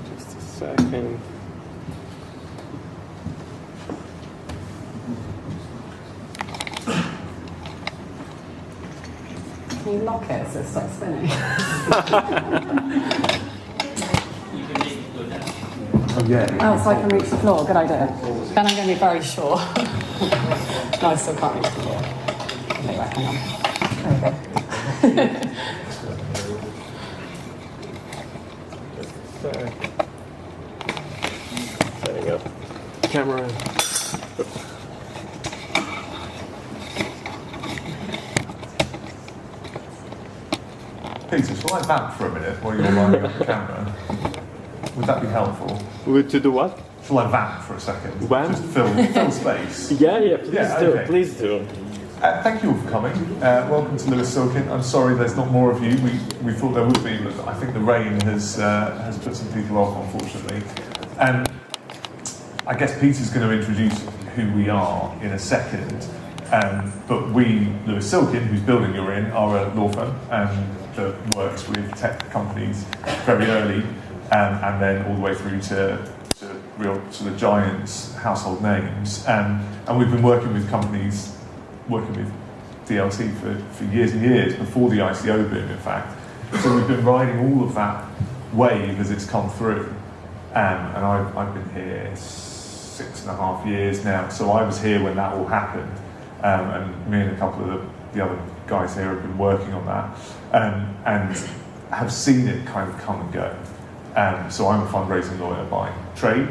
Just a second. Can you lock it so it stops spinning? Oh, yeah. Oh, so I can reach the floor. Good idea. Then I'm going to be very sure. No, I still can't reach the floor. Okay, right, hang on. There we go. Setting up camera. Peter, shall I vamp for a minute while you're lining up the camera? Would that be helpful? To do what? Shall I vamp for a second? Vamp? Just fill space. Yeah, please do. Okay. Please do. Thank you all for coming. Welcome to Lewis Silkin. I'm sorry there's not more of you. We thought there would be, but I think the rain has put some people off, unfortunately. And I guess Peter's going to introduce who we are in a second. But we, Lewis Silkin, whose building you're in, are a law firm that works with tech companies very early and then all the way through to real sort of giants, household names. And we've been working with companies, working with DLC for years and years, before the ICO boom, in fact. So we've been riding all of that wave as it's come through. And I've been here 6.5 years now. So I was here when that all happened. And me and a couple of the other guys here have been working on that and have seen it kind of come and go. So I'm a fundraising lawyer by trade,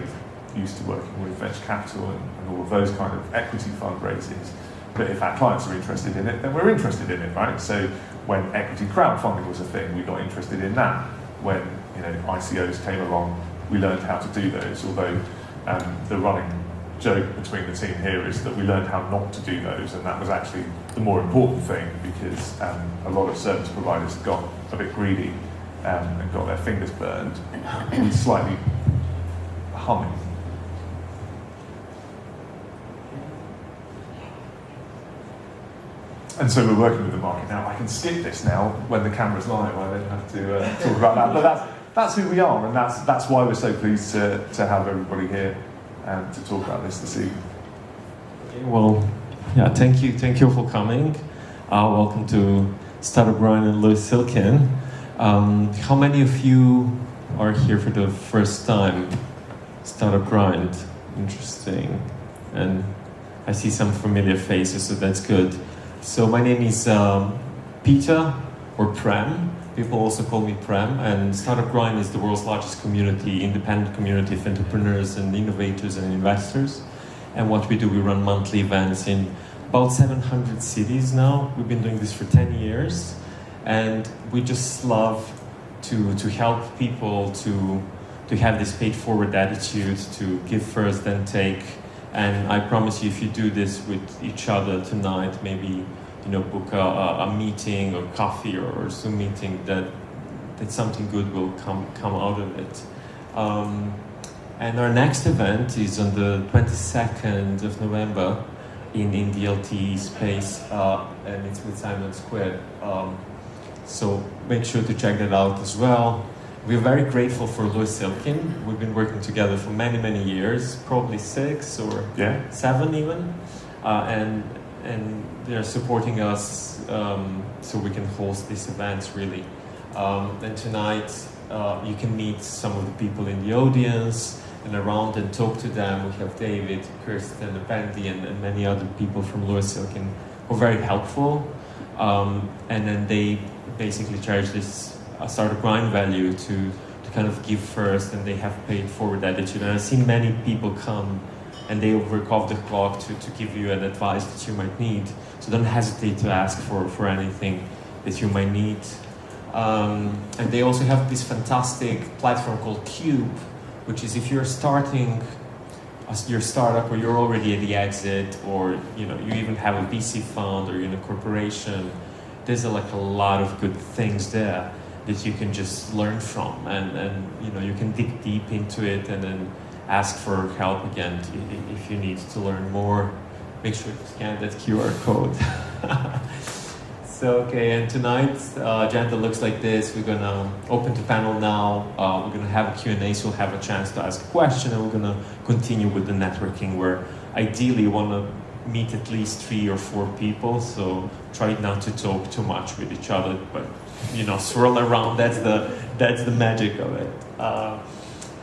used to working with venture capital and all of those kind of equity fundraisers. But if our clients are interested in it, then we're interested in it, right? So when equity crowdfunding was a thing, we got interested in that. When ICOs came along, we learned how to do those, although the running joke between the team here is that we learned how not to do those, and that was actually the more important thing, because a lot of service providers got a bit greedy and got their fingers burned with slightly humming. And so we're working with the market now. I can skip this now when the camera's live. I don't have to talk about that. But that's who we are, and that's why we're so pleased to have everybody here and to talk about this evening. Well, yeah, thank you for coming. Welcome to Startup Grind and Lewis Silkin. How many of you are here for the first time? Startup Grind, interesting. And I see some familiar faces, so that's good. So my name is Peter, or Prem. People also call me Prem, and Startup Grind is the world's largest community, independent community of entrepreneurs and innovators and investors. And what we do, we run monthly events in about 700 cities now. We've been doing this for 10 years, and we just love to help people to have this paid-forward attitude, to give first, then take. And I promise you, if you do this with each other tonight, maybe book a meeting or coffee or Zoom meeting, that something good will come out of it. And our next event is on the 22nd of November in the LTE space, and it's with Simon Square. So make sure to check that out as well. We're very grateful for Lewis Silkin. We've been working together for many, many years, probably 6 or 7 even. And they're supporting us so we can host these events, really. And tonight you can meet some of the people in the audience and around and talk to them. We have David, Kirsten, Bendy, and many other people from Lewis Silkin who are very helpful. And then they basically charge this Startup Grind value to kind of give first, and they have paid forward attitude. And I've seen many people come and they work off the clock to give you an advice that you might need. So don't hesitate to ask for anything that you might need. And they also have this fantastic platform called Cube, which is if you're starting your startup, or you're already at the exit, or you even have a VC fund, or you're in a corporation, there's a lot of good things there that you can just learn from, and you can dig deep into it and then ask for help again if you need to learn more. Make sure to scan that QR code. So, okay, and tonight's agenda looks like this. We're gonna open the panel now. We're gonna have a Q&A, so you'll have a chance to ask a question, and we're gonna continue with the networking, where ideally you wanna meet at least 3 or 4 people, so try not to talk too much with each other, but swirl around, that's the magic of it.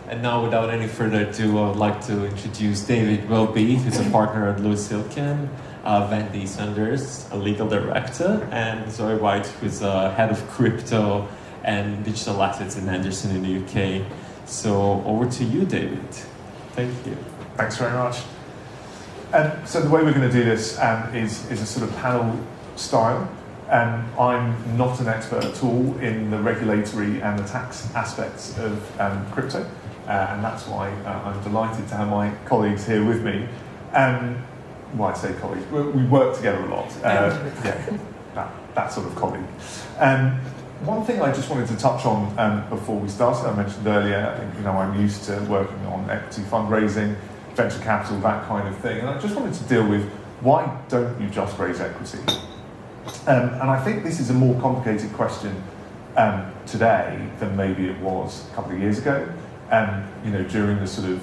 And now, without any further ado, I would like to introduce David Welby, who's a partner at Lewis Silkin, Wendy Sanders, a legal director, and Zoe White, who's head of crypto and digital assets in Anderson in the UK. So over to you, David. Thank you. Thanks very much. So the way we're going to do this is a sort of panel style. I'm not an expert at all in the regulatory and the tax aspects of crypto, and that's why I'm delighted to have my colleagues here with me. Well, I say colleagues, we work together a lot. That sort of colleague. One thing I just wanted to touch on before we started, I mentioned earlier, I think I'm used to working on equity fundraising, venture capital, that kind of thing, and I just wanted to deal with why don't you just raise equity? And I think this is a more complicated question today than maybe it was a couple of years ago. During the sort of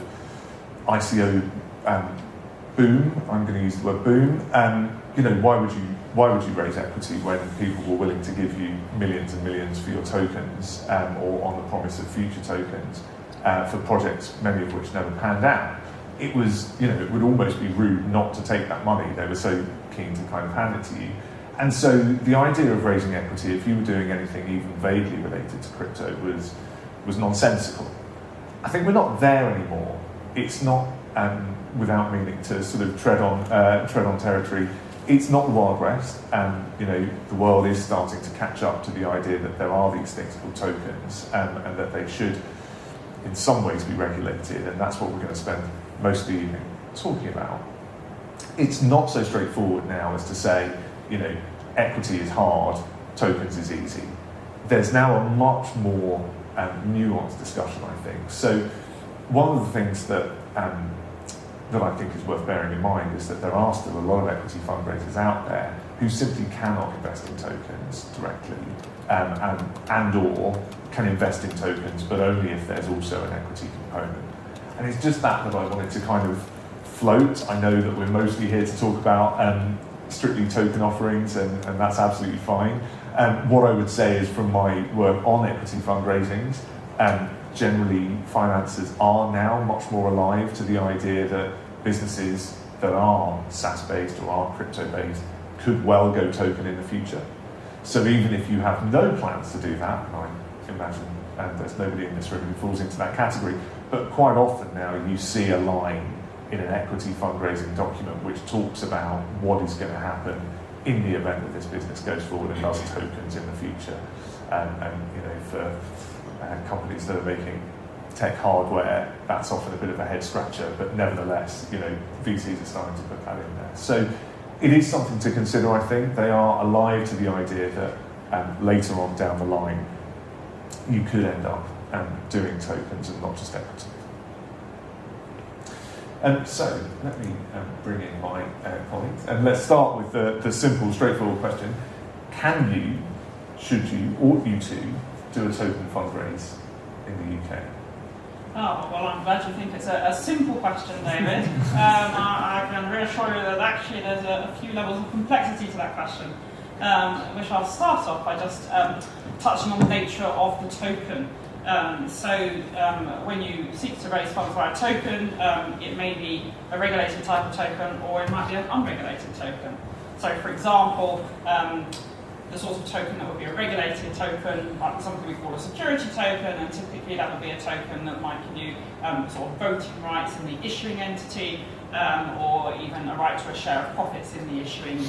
ICO boom, I'm going to use the word boom. Why would you raise equity when people were willing to give you millions and millions for your tokens, or on the promise of future tokens for projects, many of which never panned out? It was, it would almost be rude not to take that money. They were so keen to kind of hand it to you. And so the idea of raising equity, if you were doing anything even vaguely related to crypto, was nonsensical. I think we're not there anymore. It's not, without meaning to sort of tread on territory, it's not the Wild West. The world is starting to catch up to the idea that there are these things called tokens, and that they should, in some ways, be regulated. And that's what we're going to spend most of the evening talking about. It's not so straightforward now as to say, equity is hard, tokens is easy. There's now a much more nuanced discussion, I think. So one of the things that I think is worth bearing in mind is that there are still a lot of equity fundraisers out there who simply cannot invest in tokens directly, and or can invest in tokens, but only if there's also an equity component. And it's just that I wanted to kind of float. I know that we're mostly here to talk about strictly token offerings, and that's absolutely fine. What I would say is, from my work on equity fundraisings, generally financiers are now much more alive to the idea that businesses that are SaaS-based or are crypto-based could well go token in the future. So even if you have no plans to do that, and I imagine there's nobody in this room who falls into that category, but quite often now you see a line in an equity fundraising document which talks about what is going to happen in the event that this business goes forward and does tokens in the future. For companies that are making tech hardware, that's often a bit of a head scratcher, but nevertheless, VCs are starting to put that in there. So it is something to consider, I think. They are alive to the idea that later on down the line, you could end up doing tokens and not just equity. So let me bring in my colleagues, and let's start with the simple, straightforward question. Can you, should you, ought you to do a token fundraise in the UK? Oh, well, I'm glad you think it's a simple question, David. I can reassure you that actually there's a few levels of complexity to that question, which I'll start off by just touching on the nature of the token. When you seek to raise funds via a token, it may be a regulated type of token, or it might be an unregulated token. So, for example, the sort of token that would be a regulated token, like something we call a security token, and typically that would be a token that might give you sort of voting rights in the issuing entity, or even a right to a share of profits in the issuing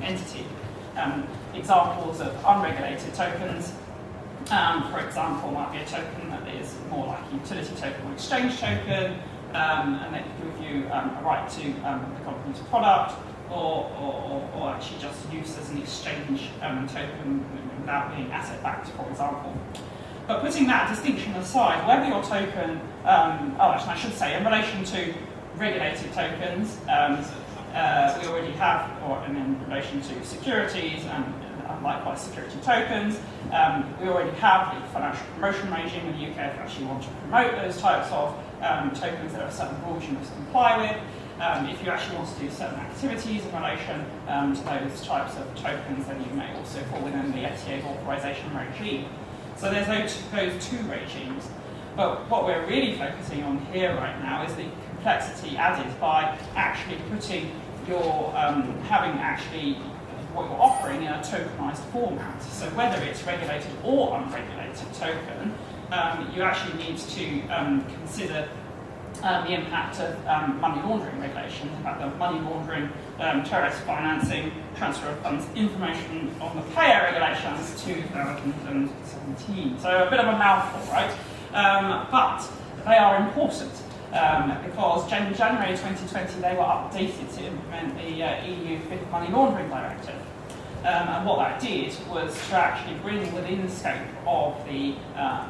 entity. Examples of unregulated tokens, for example, might be a token that is more like a utility token or exchange token, and they could give you a right to the company's product, or actually just use as an exchange token without being asset-backed, for example. But putting that distinction aside, whether your token, I should say, in relation to regulated tokens, we already have, or in relation to securities, likewise security tokens. We already have the financial promotion regime in the UK if you actually want to promote those types of tokens. There are certain rules you must comply with. If you actually want to do certain activities in relation to those types of tokens, then you may also fall within the FCA's authorization regime. So there's those two regimes. But what we're really focusing on here right now is the complexity added by actually putting your, having actually what you're offering in a tokenized format. So whether it's regulated or unregulated token, you actually need to consider the impact of money laundering regulations, about the money laundering, terrorist financing, transfer of funds, information on the payer regulations 2017. So a bit of a mouthful, right? But they are important because January 2020 they were updated to implement the EU Fifth Money Laundering Directive. And what that did was to actually bring within the scope of the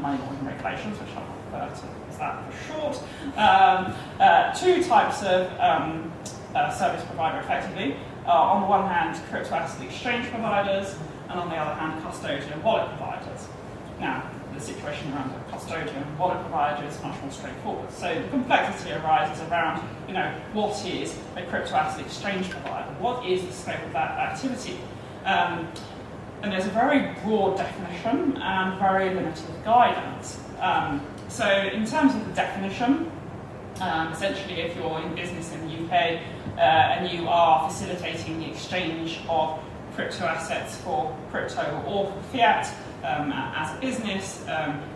money laundering regulations, which I'll refer to as that for short, two types of service provider effectively. On the one hand, crypto asset exchange providers, and on the other hand, custodian wallet providers. Now, the situation around the custodian wallet provider is much more straightforward. So the complexity arises around, what is a crypto asset exchange provider? What is the scope of that activity? And there's a very broad definition and very limited guidance. So in terms of the definition, essentially if you're in business in the UK and you are facilitating the exchange of crypto assets for crypto or for fiat as a business,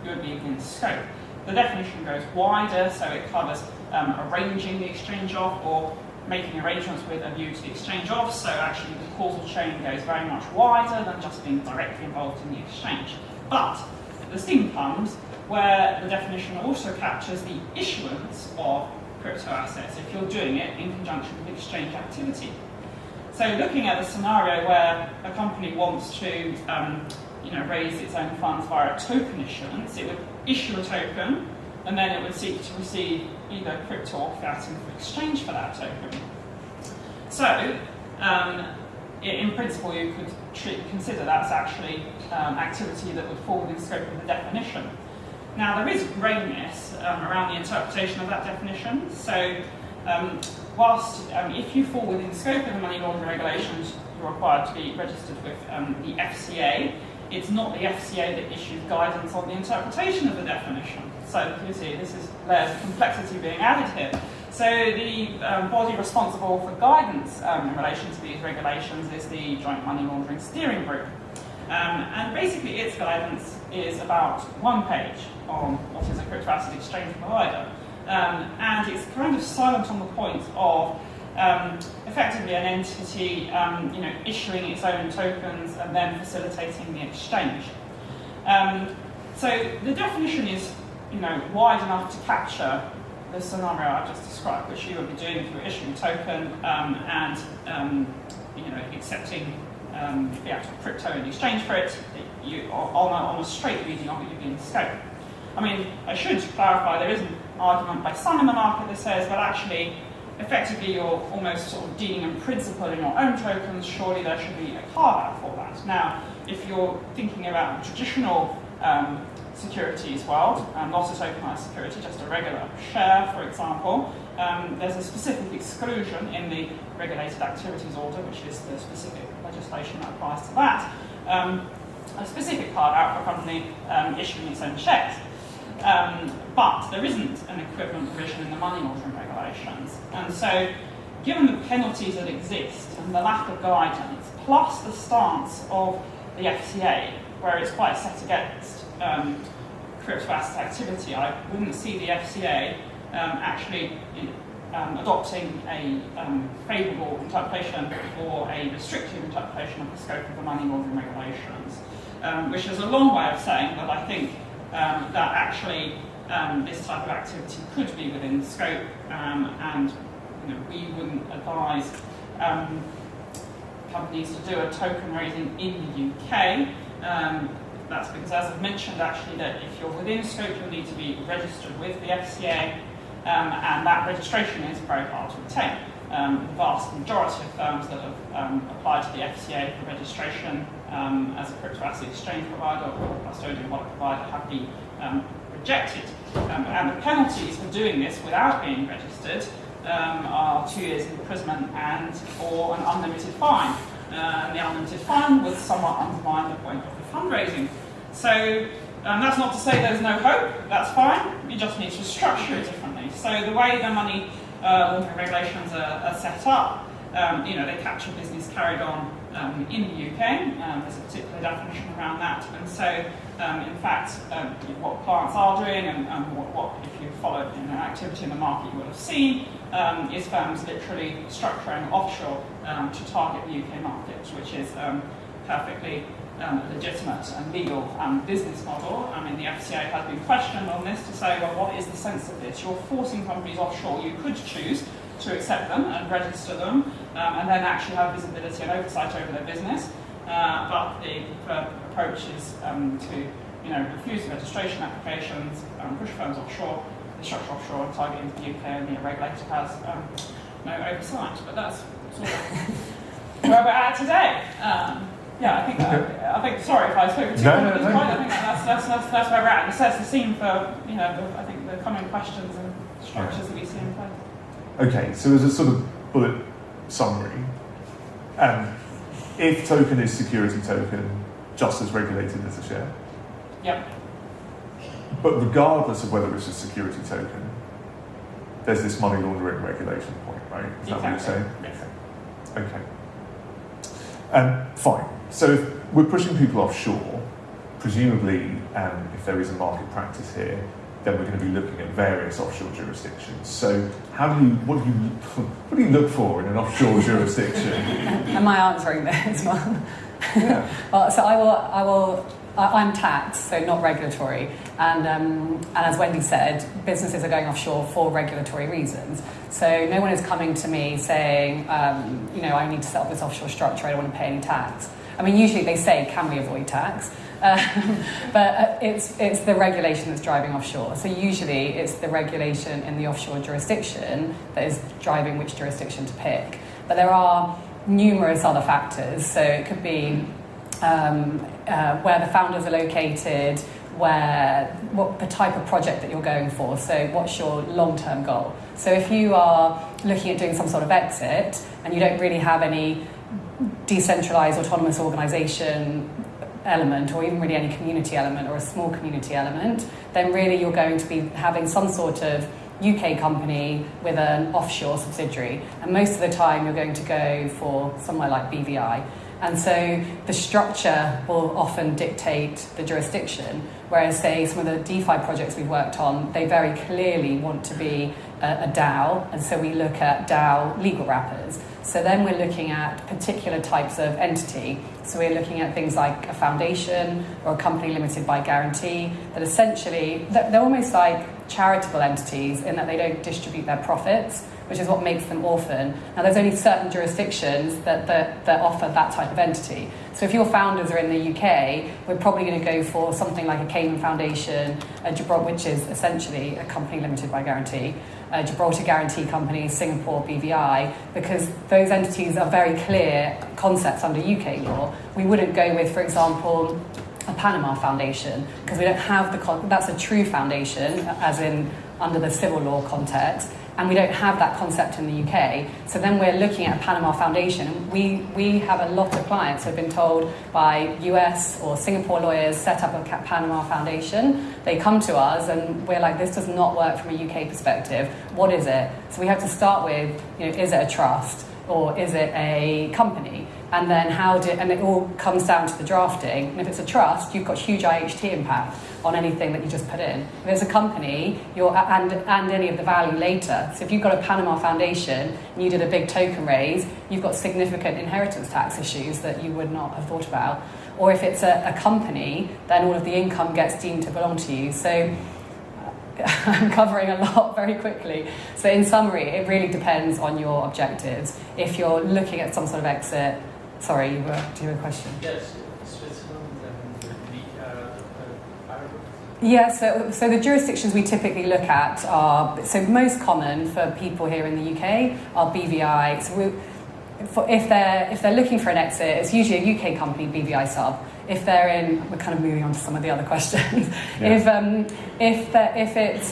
you would be within scope. The definition goes wider, so it covers arranging the exchange of or making arrangements with a view to the exchange of, so actually the causal chain goes very much wider than just being directly involved in the exchange. But the sting comes where the definition also captures the issuance of crypto assets if you're doing it in conjunction with exchange activity. So looking at the scenario where a company wants to raise its own funds via a token issuance, it would issue a token and then it would seek to receive either crypto or fiat in exchange for that token. So, in principle, you could consider that's actually activity that would fall within the scope of the definition. Now, there is greyness around the interpretation of that definition. So, whilst if you fall within the scope of the money laundering regulations, you're required to be registered with the FCA. It's not the FCA that issues guidance on the interpretation of the definition. So you see, there's complexity being added here. So the body responsible for guidance in relation to these regulations is the Joint Money Laundering Steering Group. And basically its guidance is about one page on what is a crypto asset exchange provider. And it's kind of silent on the point of effectively an entity issuing its own tokens and then facilitating the exchange. So the definition is wide enough to capture the scenario I've just described, which you would be doing through issuing a token and accepting the actual crypto in exchange for it. On a straight reading of it, you'd be in scope. I mean, I should clarify, there is an argument by some in the market that says, well, actually, effectively, you're almost sort of dealing in principle in your own tokens, surely there should be a carve-out for that. Now, if you're thinking about the traditional securities world, not a tokenized security, just a regular share, for example, there's a specific exclusion in the regulated activities order, which is the specific legislation that applies to that, a specific carve-out for a company issuing its own shares. But there isn't an equivalent provision in the money laundering regulations. And so, given the penalties that exist and the lack of guidance, plus the stance of the FCA, where it's quite set against crypto asset activity, I wouldn't see the FCA actually adopting a favourable interpretation or a restrictive interpretation of the scope of the money laundering regulations, which is a long way of saying that I think that actually this type of activity could be within scope, and we wouldn't advise companies to do a token raising in the UK. That's because, as I've mentioned, actually, that if you're within scope, you'll need to be registered with the FCA, and that registration is very hard to obtain. the vast majority of firms that have applied to the FCA for registration as a crypto asset exchange provider or custodian wallet provider have been rejected. And the penalties for doing this without being registered are 2 years imprisonment and or an unlimited fine. And the unlimited fine would somewhat undermine the point of the fundraising. So that's not to say there's no hope, that's fine, you just need to structure it differently. So the way the money laundering regulations are set up, they capture business carried on in the UK, there's a particular definition around that, and so in fact what clients are doing and what if you followed activity in the market you would have seen is firms literally structuring offshore to target the UK market, which is perfectly legitimate and legal business model. I mean, the FCA has been questioned on this to say, well, what is the sense of this? You're forcing companies offshore. You could choose to accept them and register them and then actually have visibility and oversight over their business. But the approach is to refuse registration applications, push firms offshore, they structure offshore and target into the UK, and the regulator has no oversight. But that's sort of where we're at today. I think. Sorry if I spoke too much at this point. I think that's where we're at. And it sets the scene for I think the coming questions and structures that we see in place. Okay, so as a sort of bullet summary, if token is security token, just as regulated as a share. Yep. But regardless of whether it's a security token, there's this money laundering regulation point, right? Is that what you're saying? Yes. Okay. Fine. So if we're pushing people offshore, presumably, if there is a market practice here, then we're going to be looking at various offshore jurisdictions. So what do you look for in an offshore jurisdiction? Am I answering this one? Yeah. Well, so I'm tax, so not regulatory, and as Wendy said, businesses are going offshore for regulatory reasons. So no one is coming to me saying, I need to set up this offshore structure, I don't want to pay any tax. I mean, usually they say, can we avoid tax? But it's the regulation that's driving offshore. So usually it's the regulation in the offshore jurisdiction that is driving which jurisdiction to pick. But there are numerous other factors. So it could be where the founders are located, what the type of project that you're going for. So what's your long-term goal? So if you are looking at doing some sort of exit and you don't really have any decentralized autonomous organization element, or even really any community element or a small community element, then really you're going to be having some sort of UK company with an offshore subsidiary, and most of the time you're going to go for somewhere like BVI. And so the structure will often dictate the jurisdiction, whereas say some of the DeFi projects we've worked on, they very clearly want to be a DAO, and so we look at DAO legal wrappers. So then we're looking at particular types of entity. So we're looking at things like a foundation or a company limited by guarantee, that essentially, they're almost like charitable entities in that they don't distribute their profits, which is what makes them orphan. Now, there's only certain jurisdictions that offer that type of entity. So if your founders are in the UK, we're probably going to go for something like a Cayman Foundation, which is essentially a company limited by guarantee, a Gibraltar Guarantee Company, Singapore BVI, because those entities are very clear concepts under UK law. We wouldn't go with, for example, a Panama Foundation, because we don't have that's a true foundation, as in under the civil law context, and we don't have that concept in the UK. So then we're looking at a Panama Foundation. We have a lot of clients who have been told by US or Singapore lawyers, set up a Panama Foundation. They come to us and we're like, this does not work from a UK perspective. What is it? So we have to start with, is it a trust or is it a company? And then and it all comes down to the drafting. And if it's a trust, you've got huge IHT impact on anything that you just put in. If it's a company, and any of the value later. So if you've got a Panama Foundation and you did a big token raise, you've got significant inheritance tax issues that you would not have thought about. Or if it's a company, then all of the income gets deemed to belong to you. So I'm covering a lot very quickly. So in summary, it really depends on your objectives. If you're looking at some sort of exit, sorry, do you have a question? Yes, Switzerland and the Arabic. Yeah, so the jurisdictions we typically look at are, so most common for people here in the UK are BVI. So if they're looking for an exit, it's usually a UK company, BVI sub. If they're in, we're kind of moving on to some of the other questions. Yeah. If it's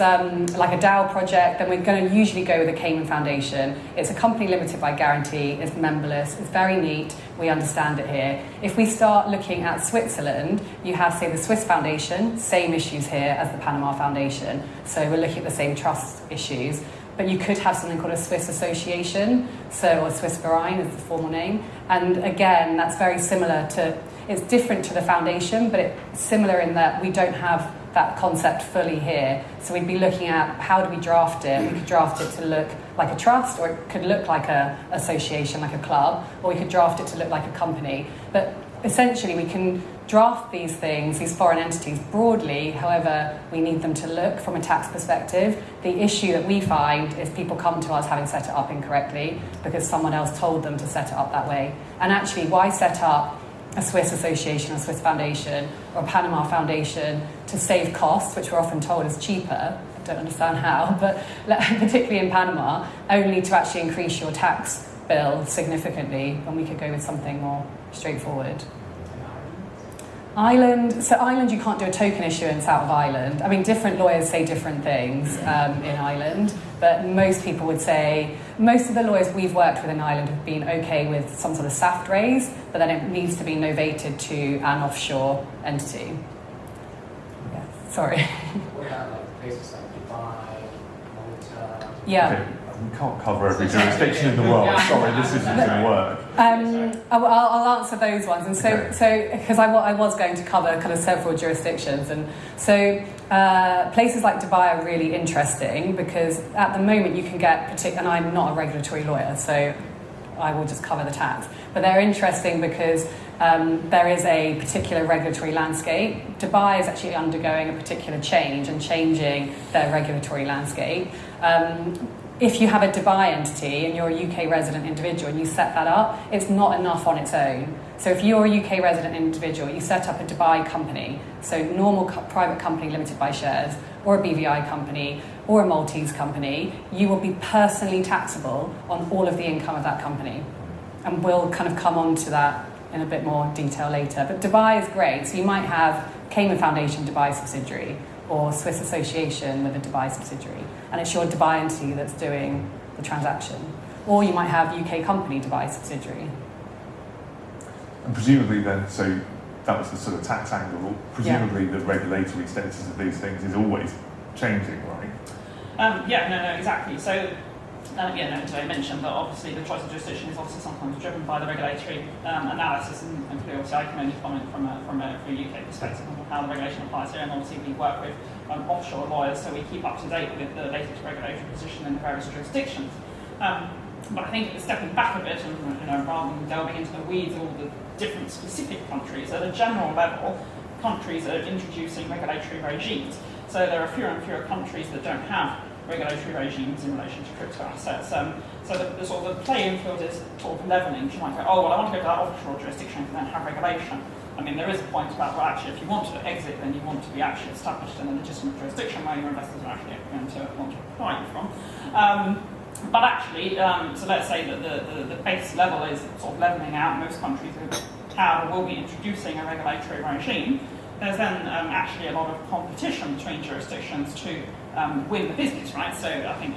like a DAO project, then we're going to usually go with a Cayman Foundation. It's a company limited by guarantee. It's memberless. It's very neat. We understand it here. If we start looking at Switzerland, you have, say, the Swiss Foundation, same issues here as the Panama Foundation. So we're looking at the same trust issues. But you could have something called a Swiss association, or Swiss Verein is the formal name. And again, that's very similar to, it's different to the foundation, but it's similar in that we don't have that concept fully here. So we'd be looking at how do we draft it? We could draft it to look like a trust, or it could look like an association, like a club, or we could draft it to look like a company. But essentially we can draft these things, these foreign entities, broadly, however we need them to look from a tax perspective. The issue that we find is people come to us having set it up incorrectly because someone else told them to set it up that way. And actually, why set up a Swiss association, a Swiss foundation, or a Panama foundation to save costs, which we're often told is cheaper? I don't understand how, but particularly in Panama, only to actually increase your tax bill significantly when we could go with something more straightforward. Ireland, you can't do a token issuance out of Ireland. I mean, different lawyers say different things in Ireland, but most people would say, most of the lawyers we've worked with in Ireland have been okay with some sort of SAFT raise, but then it needs to be novated to an offshore entity. Yeah, sorry. What about like places like Dubai, Malta? Yeah. Okay. We can't cover every jurisdiction in the world. Sorry, this isn't going to work. I'll answer those ones. And so because I was going to cover kind of several jurisdictions. And so places like Dubai are really interesting because at the moment you can get, and I'm not a regulatory lawyer, so I will just cover the tax. But they're interesting because there is a particular regulatory landscape. Dubai is actually undergoing a particular change and changing their regulatory landscape. If you have a Dubai entity and you're a UK resident individual and you set that up, it's not enough on its own. So if you're a UK resident individual, you set up a Dubai company, so normal private company limited by shares, or a BVI company, or a Maltese company, you will be personally taxable on all of the income of that company. And we'll kind of come on to that in a bit more detail later. But Dubai is great. So you might have Cayman Foundation Dubai subsidiary, or Swiss association with a Dubai subsidiary, and it's your Dubai entity that's doing the transaction. Or you might have UK company Dubai subsidiary. And presumably then, so that was the sort of tax angle, presumably the regulatory status of these things is always changing, right? Exactly. So, I mentioned that obviously the choice of jurisdiction is obviously sometimes driven by the regulatory analysis, and clearly obviously I can only comment from a UK perspective on how the regulation applies here, and obviously we work with offshore lawyers, so we keep up to date with the latest regulatory position in the various jurisdictions. But I think stepping back a bit, and rather than delving into the weeds of all the different specific countries, at a general level, countries are introducing regulatory regimes. So there are fewer and fewer countries that don't have regulatory regimes in relation to crypto assets. So the sort of the playing field is sort of leveling. You might go, oh, well, I want to go to that offshore jurisdiction and then have regulation. I mean, there is a point about, well, actually, if you want to exit, then you want to be actually established in a legitimate jurisdiction where your investors are actually going to want to acquire you from. But actually, so let's say that the base level is sort of leveling out. Most countries have or will be introducing a regulatory regime. There's then actually a lot of competition between jurisdictions to win the business, right? So I think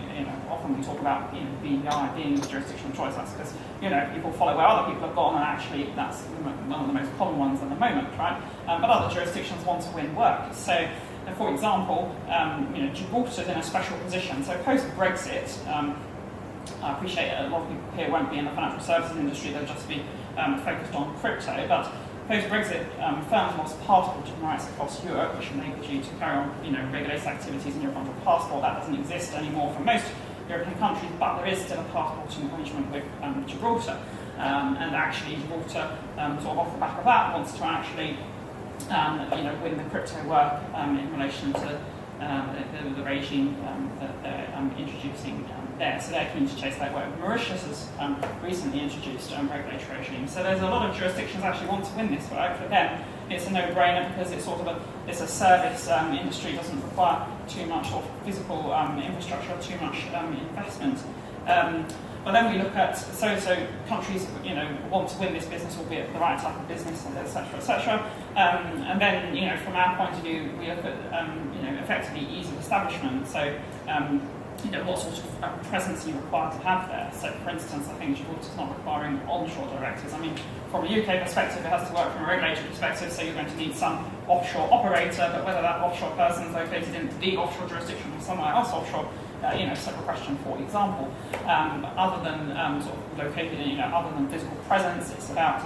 often we talk about BVI being the jurisdiction of choice. That's because people follow where other people have gone, and actually that's one of the most common ones at the moment, right? But other jurisdictions want to win work. So, for example, Gibraltar's in a special position. So post Brexit, I appreciate a lot of people here won't be in the financial services industry; they'll just be focused on crypto, but post-Brexit, firms lost passport rights across Europe, which enabled you to carry on, regulated activities in your country passport. That doesn't exist anymore for most European countries, but there is still a passporting arrangement with Gibraltar. And actually, Gibraltar, sort of off the back of that, wants to actually, win the crypto work in relation to the regime that they're introducing there. So they're keen to chase that work. Mauritius has recently introduced regulatory regime. So there's a lot of jurisdictions actually want to win this work. For them, it's a no-brainer because it's sort of it's a service industry, doesn't require too much of physical infrastructure, too much investment. But then we look at so countries want to win this business, albeit the right type of business, etc., etc. And then from our point of view, we look at effectively ease of establishment. So what sort of presence are you required to have there? So for instance, I think Gibraltar's not requiring onshore directors. I mean, from a UK perspective, it has to work from a regulatory perspective. So you're going to need some offshore operator, but whether that offshore person is located in the offshore jurisdiction or somewhere else offshore. Separate question, for example. Other than sort of located in, other than physical presence, it's about,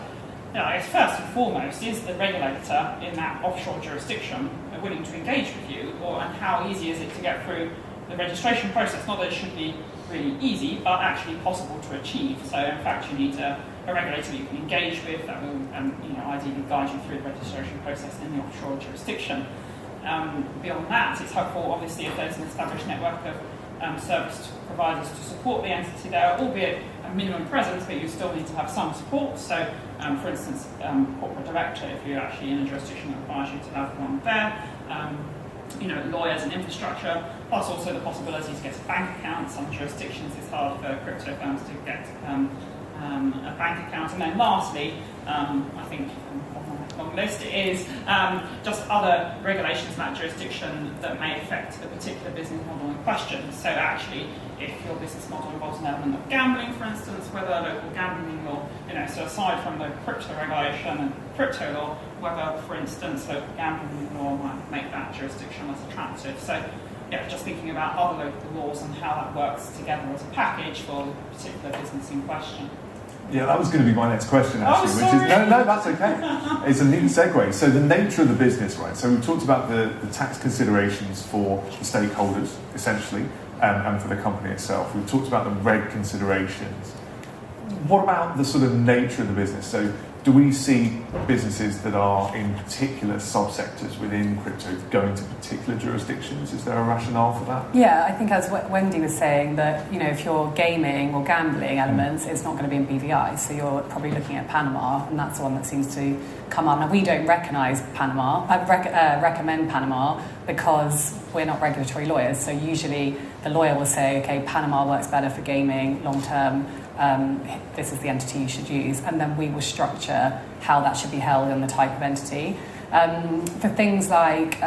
I guess first and foremost, is the regulator in that offshore jurisdiction willing to engage with you, and how easy is it to get through the registration process? Not that it should be really easy, but actually possible to achieve. So in fact, you need a regulator that you can engage with that will, ideally guide you through the registration process in the offshore jurisdiction. Beyond that, it's helpful, obviously, if there's an established network of service providers to support the entity there, albeit a minimum presence, but you still need to have some support. So, for instance, corporate director, if you're actually in a jurisdiction that requires you to have one there, lawyers and infrastructure, plus also the possibility to get a bank account. Some jurisdictions it's hard for crypto firms to get a bank account. And then lastly, I think long list is just other regulations in that jurisdiction that may affect the particular business model in question. So actually, if your business model involves an element of gambling, for instance, whether local gambling law, so aside from the crypto regulation and crypto law, whether, for instance, local gambling law might make that jurisdiction less attractive. So yeah, just thinking about other local laws and how that works together as a package for the particular business in question. Yeah, that was going to be my next question, actually, which is no, that's okay. It's a neat segue. So the nature of the business, right? So we've talked about the tax considerations for the stakeholders, essentially, and for the company itself. We've talked about the reg considerations. What about the sort of nature of the business? So do we see businesses that are in particular subsectors within crypto going to particular jurisdictions? Is there a rationale for that? Yeah, I think as Wendy was saying, that if you're gaming or gambling elements, it's not going to be in BVI, so you're probably looking at Panama, and that's the one that seems to come up. Now, we don't recognise Panama, recommend Panama, because we're not regulatory lawyers, so usually the lawyer will say, okay, Panama works better for gaming long term, this is the entity you should use, and then we will structure how that should be held and the type of entity. For things like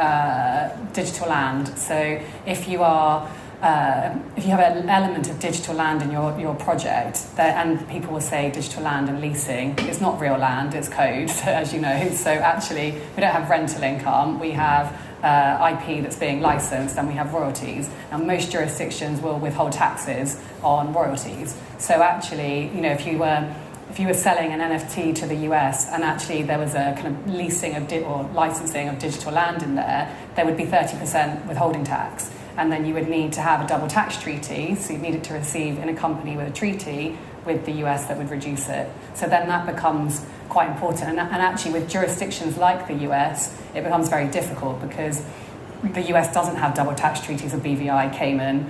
digital land, so if you have an element of digital land in your project, and people will say digital land and leasing, it's not real land, it's code, as you know. So actually, we don't have rental income, we have IP that's being licensed, and we have royalties. Now, most jurisdictions will withhold taxes on royalties. So actually, if you were selling an NFT to the US and actually there was a kind of leasing of or licensing of digital land in there would be 30% withholding tax. And then you would need to have a double tax treaty, so you needed to receive in a company with a treaty with the US that would reduce it. So then that becomes quite important. And actually with jurisdictions like the US, it becomes very difficult because the US doesn't have double tax treaties with BVI, Cayman,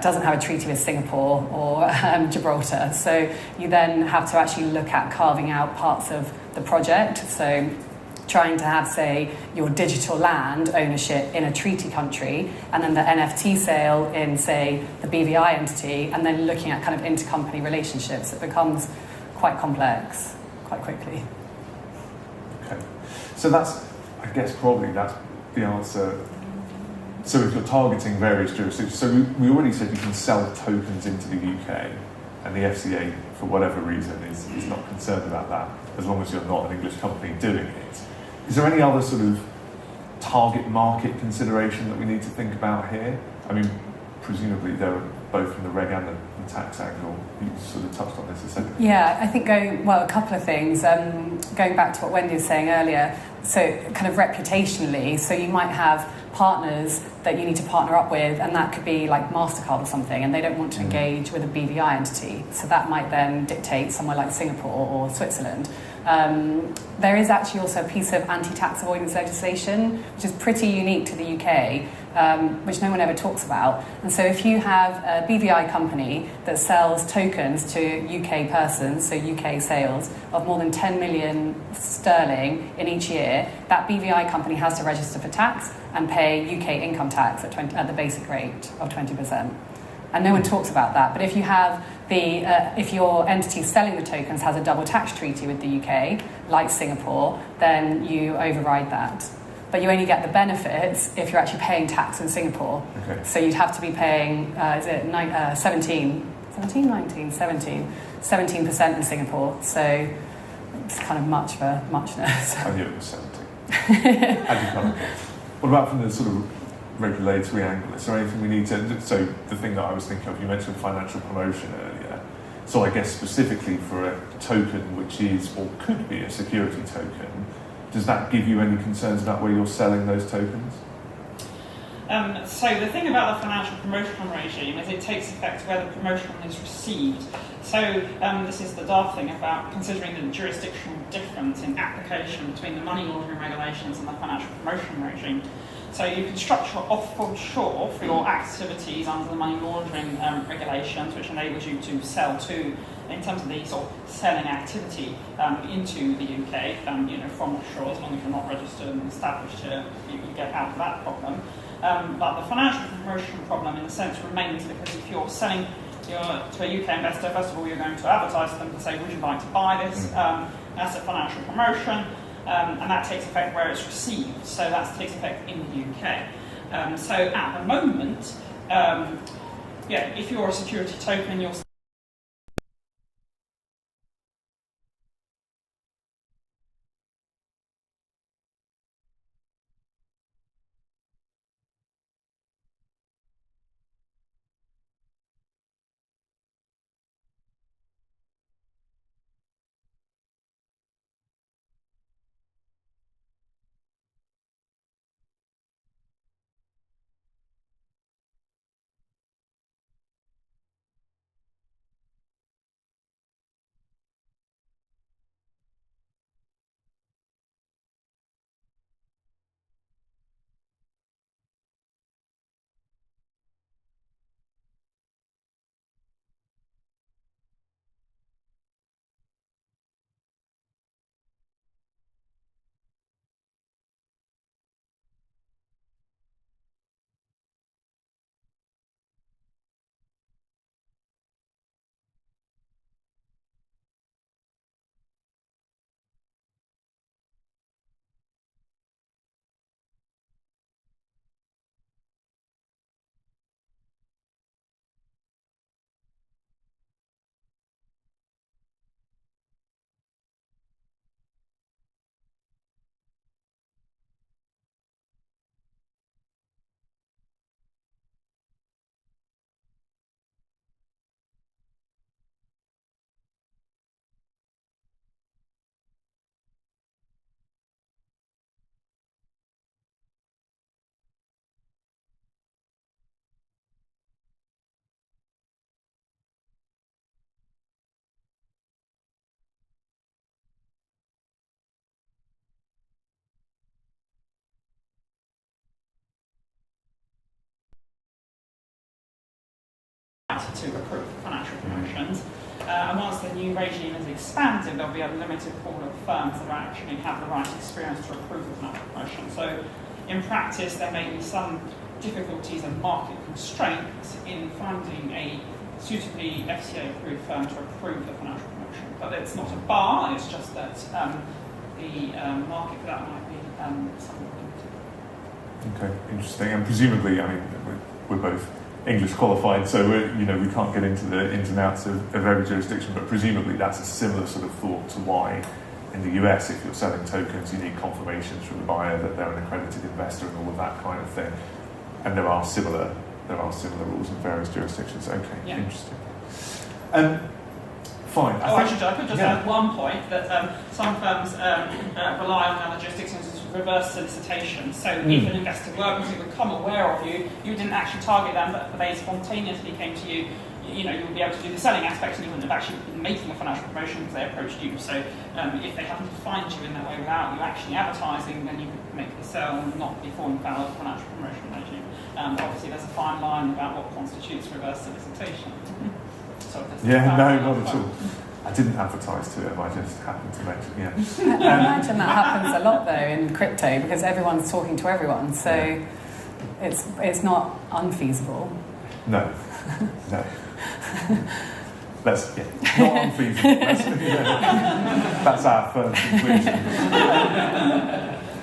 doesn't have a treaty with Singapore or Gibraltar. So you then have to actually look at carving out parts of the project. So trying to have, say, your digital land ownership in a treaty country, and then the NFT sale in, say, the BVI entity, and then looking at kind of intercompany relationships. It becomes quite complex quite quickly. Okay. So that's, I guess, probably that's the answer. So if you're targeting various jurisdictions, so we already said you can sell tokens into the UK, and the FCA, for whatever reason, is not concerned about that, as long as you're not an English company doing it. Is there any other sort of target market consideration that we need to think about here? I mean, presumably they're both from the reg and the tax angle. You sort of touched on this a second. Yeah, I think a couple of things. Going back to what Wendy was saying earlier, so kind of reputationally, so you might have partners that you need to partner up with, and that could be like MasterCard or something, and they don't want to engage with a BVI entity. So that might then dictate somewhere like Singapore or Switzerland. There is actually also a piece of anti-tax avoidance legislation, which is pretty unique to the UK, which no one ever talks about. And so if you have a BVI company that sells tokens to UK persons, so UK sales, of more than 10 million sterling in each year, that BVI company has to register for tax and pay UK income tax at the basic rate of 20%. And no one talks about that. But if you have if your entity selling the tokens has a double tax treaty with the UK, like Singapore, then you override that. But you only get the benefits if you're actually paying tax in Singapore. Okay. So you'd have to be paying, 17% in Singapore. So it's kind of much of a muchness. I knew it was 17. What about from the sort of regulatory angle? Is there anything we need to... So the thing that I was thinking of, you mentioned financial promotion earlier. So I guess specifically for a token which is or could be a security token, does that give you any concerns about where you're selling those tokens? So the thing about the financial promotion regime is it takes effect where the promotion is received. So this is the daft thing about considering the jurisdictional difference in application between the money laundering regulations and the financial promotion regime. So you can structure offshore for your activities under the money laundering regulations, which enables you to sell to, in terms of the sort of selling activity into the UK, from offshore, as long as you're not registered and established here, you get out of that problem. But the financial promotion problem, in a sense, remains because if you're selling to a UK investor, first of all, you're going to advertise to them to say, would you like to buy this as a financial promotion? And that takes effect where it's received, so that takes effect in the UK. So at the moment, if you're a security token, you're to approve financial promotions. And once the new regime is expanded, there'll be a limited pool of firms that actually have the right experience to approve the financial promotion. So in practice, there may be some difficulties and market constraints in finding a suitably FCA-approved firm to approve the financial promotion. But it's not a bar, it's just that the market for that might be somewhat limited. Okay, interesting. And presumably, I mean, we're both English qualified, so we can't get into the ins and outs of every jurisdiction, but presumably that's a similar sort of thought to why in the US, if you're selling tokens, you need confirmations from the buyer that they're an accredited investor and all of that kind of thing. And there are similar rules in various jurisdictions. Okay, yeah. Interesting. Fine. I could just add one point that some firms rely on other jurisdictions as reverse solicitation. So if an investor were to become aware of you, you didn't actually target them, but they spontaneously came to you, you'll be able to do the selling aspect, and you wouldn't have actually been making a financial promotion because they approached you. So if they happen to find you in that way without you actually advertising, then you could make the sale and not be falling foul of financial promotion regime. Obviously, there's a fine line about what constitutes reverse solicitation. So yeah, no, not at all. I didn't advertise to him, I just happened to mention, yeah. I imagine that happens a lot though in crypto because everyone's talking to everyone, so it's not unfeasible. No. Not unfeasible. That's our firm conclusion.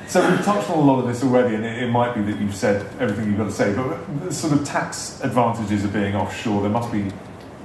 So we've touched on a lot of this already, and it might be that you've said everything you've got to say, but the sort of tax advantages of being offshore, there must be,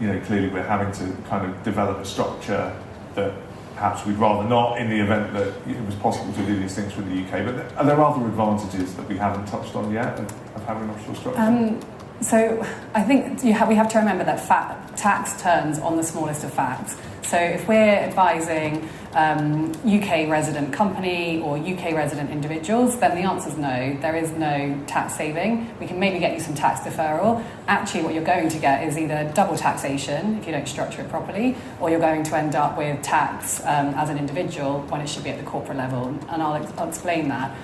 clearly we're having to kind of develop a structure that perhaps we'd rather not in the event that it was possible to do these things from the UK. But are there other advantages that we haven't touched on yet of having an offshore structure? So I think we have to remember that tax turns on the smallest of facts. So if we're advising UK resident company or UK resident individuals, then the answer is no. There is no tax saving. We can maybe get you some tax deferral. Actually, what you're going to get is either double taxation if you don't structure it properly, or you're going to end up with tax as an individual when it should be at the corporate level. And I'll explain that.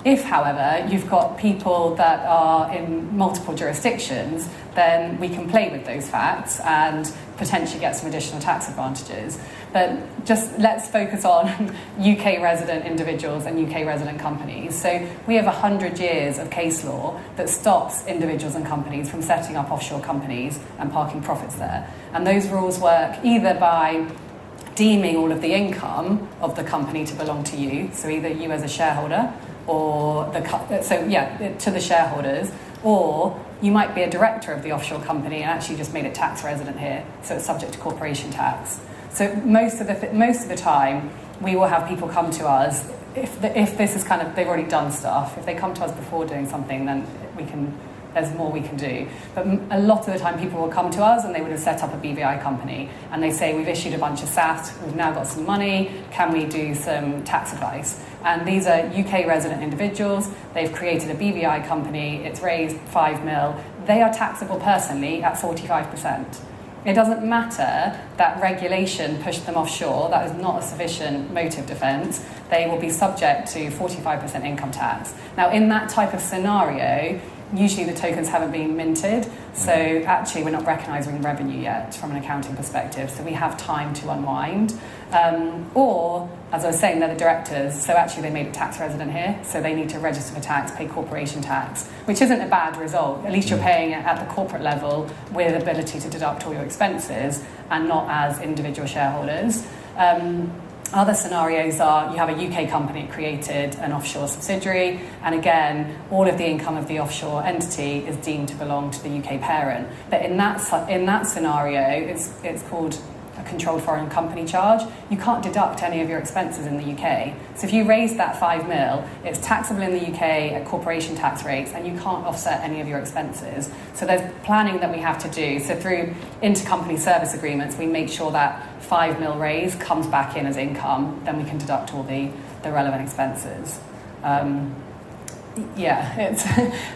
If, however, you've got people that are in multiple jurisdictions, then we can play with those facts and potentially get some additional tax advantages. But just let's focus on UK resident individuals and UK resident companies. So we have 100 years of case law that stops individuals and companies from setting up offshore companies and parking profits there. And those rules work either by deeming all of the income of the company to belong to you, so either you as a shareholder or to the shareholders, or you might be a director of the offshore company and actually just made it tax resident here, so it's subject to corporation tax. So most of the time, we will have people come to us if this is kind of they've already done stuff. If they come to us before doing something, then there's more we can do. But a lot of the time people will come to us and they would have set up a BVI company and they say, we've issued a bunch of SAT, we've now got some money, can we do some tax advice? And these are UK resident individuals, they've created a BVI company, it's raised 5 mil, they are taxable personally at 45%. It doesn't matter that regulation pushed them offshore, that is not a sufficient motive defence, they will be subject to 45% income tax. Now in that type of scenario, usually the tokens haven't been minted, so actually we're not recognising revenue yet from an accounting perspective, so we have time to unwind. Or, as I was saying, they're the directors, so actually they made it tax resident here, so they need to register for tax, pay corporation tax, which isn't a bad result. At least you're paying it at the corporate level with ability to deduct all your expenses and not as individual shareholders. Other scenarios are you have a UK company that created an offshore subsidiary, and again, all of the income of the offshore entity is deemed to belong to the UK parent. But in that scenario, it's called a controlled foreign company charge. You can't deduct any of your expenses in the UK. So if you raise that 5 mil, it's taxable in the UK at corporation tax rates, and you can't offset any of your expenses. So there's planning that we have to do. So through intercompany service agreements, we make sure that 5 mil raise comes back in as income, then we can deduct all the relevant expenses. It's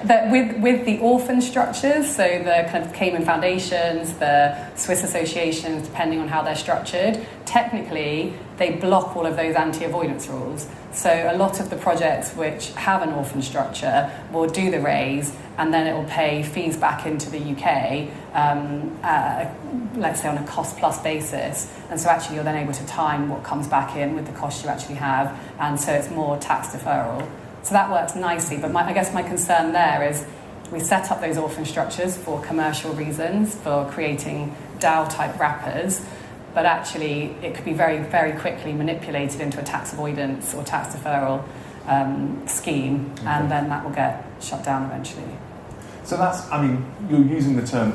that with the orphan structures, so the kind of Cayman foundations, the Swiss associations, depending on how they're structured, technically they block all of those anti-avoidance rules. So a lot of the projects which have an orphan structure will do the raise and then it will pay fees back into the UK, let's say on a cost plus basis. And so actually you're then able to time what comes back in with the cost you actually have, and so it's more tax deferral. So that works nicely, but I guess my concern there is we set up those orphan structures for commercial reasons, for creating DAO-type wrappers, but actually it could be very, very quickly manipulated into a tax avoidance or tax deferral scheme, and then that will get shut down eventually. So you're using the term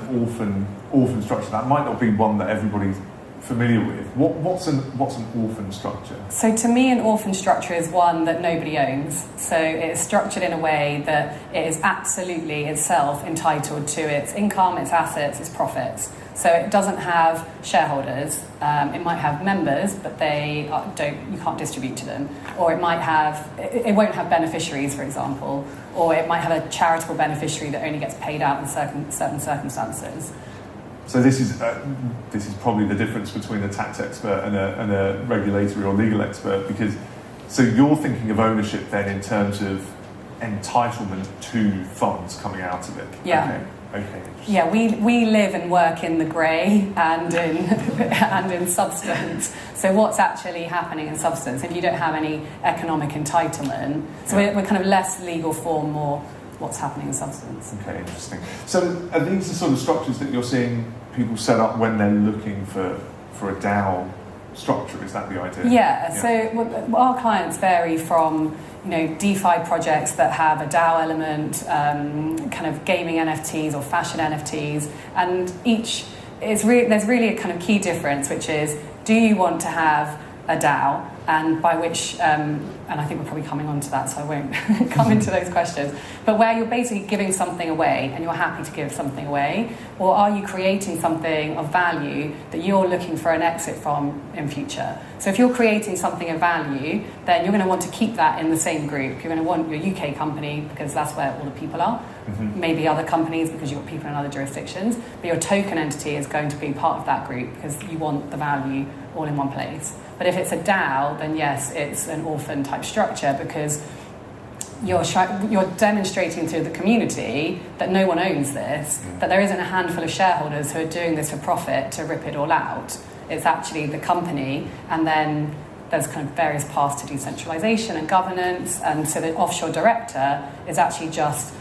orphan structure. That might not be one that everybody's familiar with. What's an orphan structure? So to me, an orphan structure is one that nobody owns. So it is structured in a way that it is absolutely itself entitled to its income, its assets, its profits. So it doesn't have shareholders. It might have members, but you can't distribute to them. Or it won't have beneficiaries, for example. Or it might have a charitable beneficiary that only gets paid out in certain circumstances. So this is probably the difference between a tax expert and a regulatory or legal expert, because so you're thinking of ownership then in terms of entitlement to funds coming out of it. Yeah. Okay. Yeah, we live and work in the grey and in and in substance. So what's actually happening in substance if you don't have any economic entitlement? So we're kind of less legal form, more what's happening in substance. Okay, interesting. So are these the sort of structures that you're seeing people set up when they're looking for a DAO structure? Is that the idea? Yeah. So our clients vary from DeFi projects that have a DAO element, kind of gaming NFTs or fashion NFTs, and there's really a kind of key difference, which is, do you want to have a DAO, and by which, and I think we're probably coming on to that, so I won't come into those questions, but where you're basically giving something away and you're happy to give something away, or are you creating something of value that you're looking for an exit from in future? So if you're creating something of value, then you're going to want to keep that in the same group. You're going to want your UK company because that's where all the people are, maybe other companies because you've got people in other jurisdictions, but your token entity is going to be part of that group because you want the value all in one place. But if it's a DAO, then yes, it's an orphan type structure because you're demonstrating to the community that no one owns this, that there isn't a handful of shareholders who are doing this for profit to rip it all out. It's actually the company, and then there's kind of various paths to decentralization and governance, and so the offshore director is actually just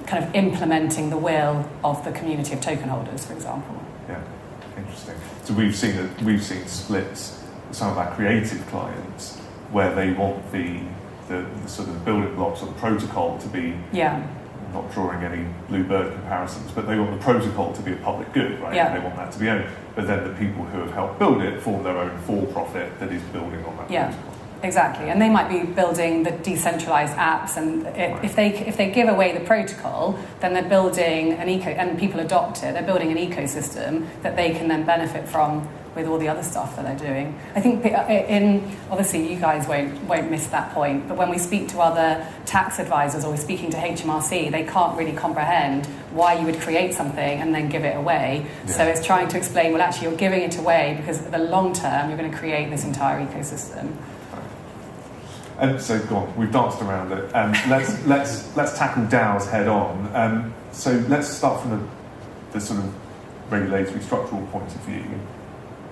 kind of implementing the will of the community of token holders, for example. Yeah, interesting. So we've seen splits with some of our creative clients where they want the sort of building blocks of the protocol to be, not drawing any Bluebird comparisons, but they want the protocol to be a public good, right? Yeah. They want that to be owned. But then the people who have helped build it form their own for-profit that is building on that protocol. Exactly, and they might be building the decentralized apps, and if they give away the protocol, then they're building an and people adopt it. They're building an ecosystem that they can then benefit from with all the other stuff that they're doing. I think obviously you guys won't miss that point, but when we speak to other tax advisors or we're speaking to HMRC, they can't really comprehend why you would create something and then give it away. Yeah. So it's trying to explain, well, actually you're giving it away because in the long term you're going to create this entire ecosystem. And so, go on. We've danced around it. Let's tackle DAOs head on. So let's start from the sort of regulatory structural point of view.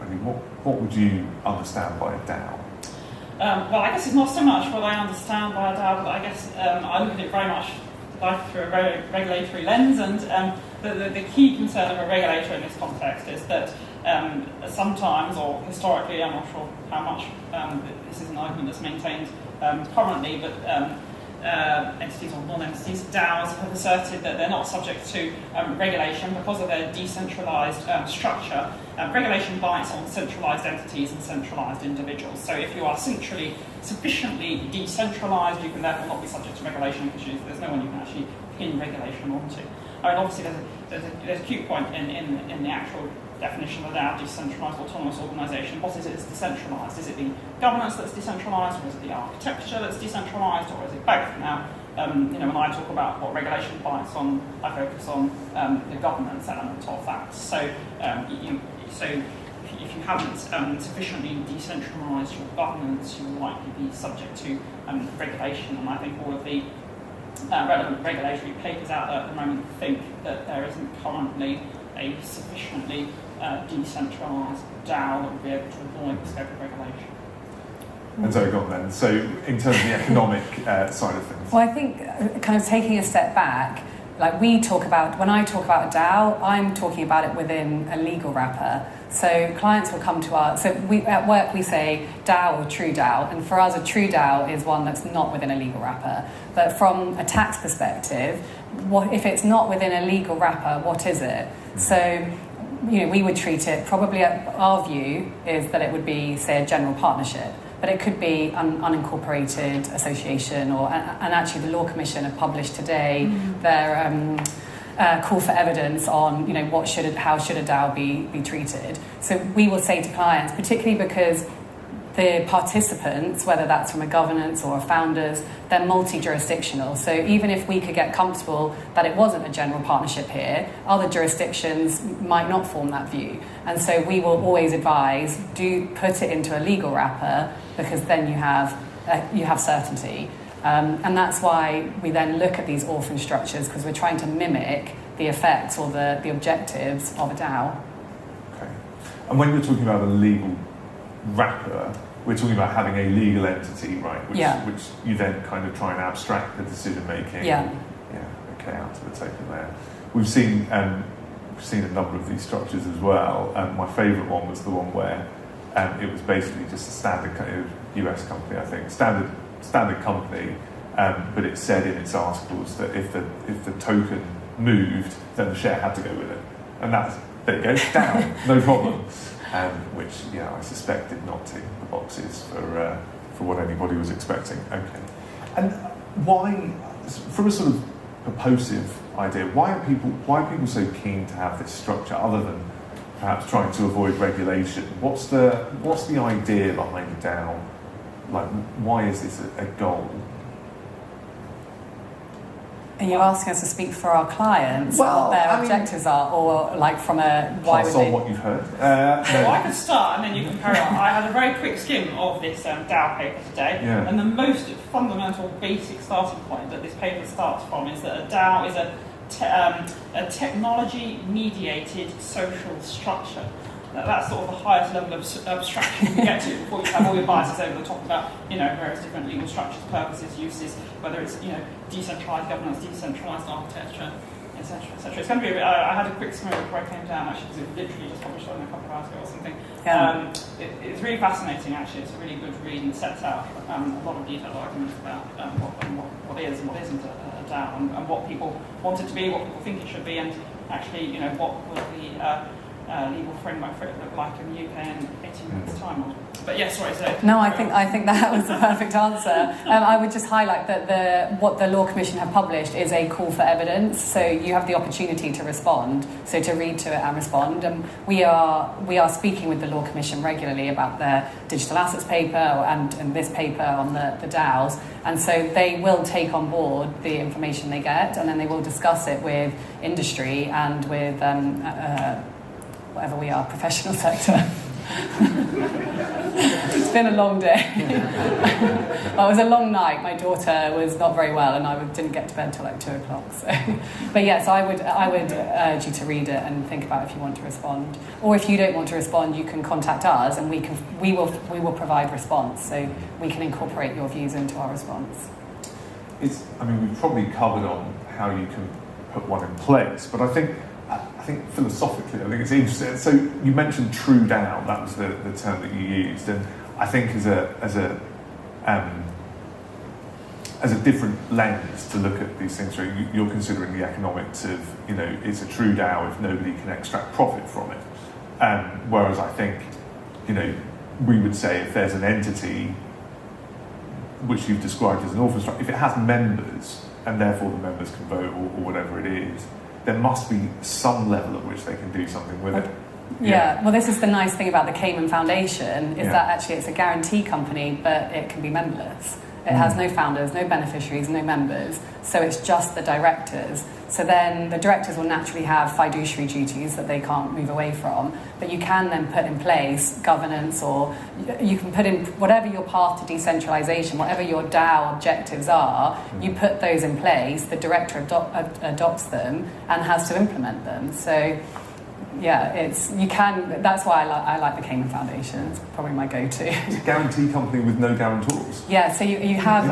I mean, what would you understand by a DAO? Well, I guess it's not so much what I understand by a DAO, but I guess I look at it very much like through a regulatory lens, and the key concern of a regulator in this context is that sometimes, or historically, I'm not sure how much this is an argument that's maintained currently, but entities or non-entities, DAOs, have asserted that they're not subject to regulation because of their decentralised structure. Regulation bites on centralised entities and centralised individuals. So if you are sufficiently decentralised, you can therefore not be subject to regulation because there's no one you can actually pin regulation onto. I mean, obviously, there's a cute point in the actual definition of DAO, decentralised autonomous organisation. What is it that's decentralised? Is it the governance that's decentralised, or is it the architecture that's decentralised, or is it both? Now, when I talk about what regulation bites on, I focus on the governance element of that. So, if you haven't sufficiently decentralised your governance, you will likely be subject to regulation. And I think all of the relevant regulatory papers out there at the moment think that there isn't currently a sufficiently decentralised DAO that would be able to avoid the scope of regulation. And so, go on then. So, in terms of the economic side of things. Well, I think kind of taking a step back, like when I talk about a DAO, I'm talking about it within a legal wrapper. So clients will come to us. So at work we say DAO or true DAO, and for us a true DAO is one that's not within a legal wrapper. But from a tax perspective, if it's not within a legal wrapper, what is it? So, we would treat it, probably our view is that it would be, say, a general partnership, but it could be an unincorporated association, and actually the Law Commission have published today their call for evidence on, how should a DAO be treated. So we will say to clients, particularly because the participants, whether that's from a governance or a founders, they're multi-jurisdictional. So even if we could get comfortable that it wasn't a general partnership here, other jurisdictions might not form that view. And so we will always advise, do put it into a legal wrapper, because then you have certainty. And that's why we then look at these orphan structures, because we're trying to mimic the effects or the objectives of a DAO. Okay. And when you're talking about a legal wrapper, we're talking about having a legal entity, right? Which you then kind of try and abstract the decision making. Okay, out to the token there. We've seen a number of these structures as well. My favourite one was the one where it was basically just a standard US company, I think, standard company, but it said in its articles that if the token moved, then the share had to go with it, and there you go, down, no problem. Which I suspect did not tick the boxes for what anybody was expecting. Okay, and why, from a sort of purposive idea, why are people so keen to have this structure, other than perhaps trying to avoid regulation? What's the idea behind the DAO? Like, why is this a goal? Are you asking us to speak for our clients, Well, what their objectives are, or like from a why Pass would on they? what you've heard. Well, I can start and then you can carry on. I had a very quick skim of this DAO paper today, and the most fundamental, basic starting point that this paper starts from is that a DAO is a technology-mediated social structure. That's sort of the highest level of abstraction you can get to before you have all your biases over the top about, various different legal structures, purposes, uses, whether it's, decentralised governance, decentralised architecture, etc., etc. It's going to be I had a quick skim before I came down, actually, because it literally just published on a couple of hours ago or something. It's really fascinating, actually. It's a really good read and sets out a lot of detailed arguments about what is and what isn't a DAO, and what people want it to be, what people think it should be, and actually, what will the legal framework for it look like in the UK in 18 months' time. But yes, sorry. So no, I think that was the perfect answer. I would just highlight that what the Law Commission have published is a call for evidence, so you have the opportunity to respond, so to read to it and respond. And we are speaking with the Law Commission regularly about their digital assets paper and this paper on the DAOs, and so they will take on board the information they get, and then they will discuss it with industry and with whatever we are, professional sector. It's been a long day. Well, it was a long night. My daughter was not very well, and I didn't get to bed till like 2:00. So, but yes, I would urge you to read it and think about if you want to respond, or if you don't want to respond, you can contact us, and we will provide response, so we can incorporate your views into our response. We've probably covered on how you can put one in place, but I think philosophically, I think it's interesting. So you mentioned true DAO, that was the term that you used, and I think as a different lens to look at these things through, you're considering the economics of, it's a true DAO if nobody can extract profit from it. Whereas I think, we would say if there's an entity which you've described as an orphan structure, if it has members and therefore the members can vote or whatever it is, there must be some level at which they can do something with it. Yeah, well, this is the nice thing about the Cayman Foundation, is that actually it's a guarantee company, but it can be memberless. It has no founders, no beneficiaries, no members, so it's just the directors. So then the directors will naturally have fiduciary duties that they can't move away from, but you can then put in place governance, or you can put in whatever your path to decentralisation, whatever your DAO objectives are, you put those in place, the director adopts them and has to implement them. So yeah, that's why I like the Cayman Foundation. It's probably my go-to. It's a guarantee company with no guarantors. Yeah, so you have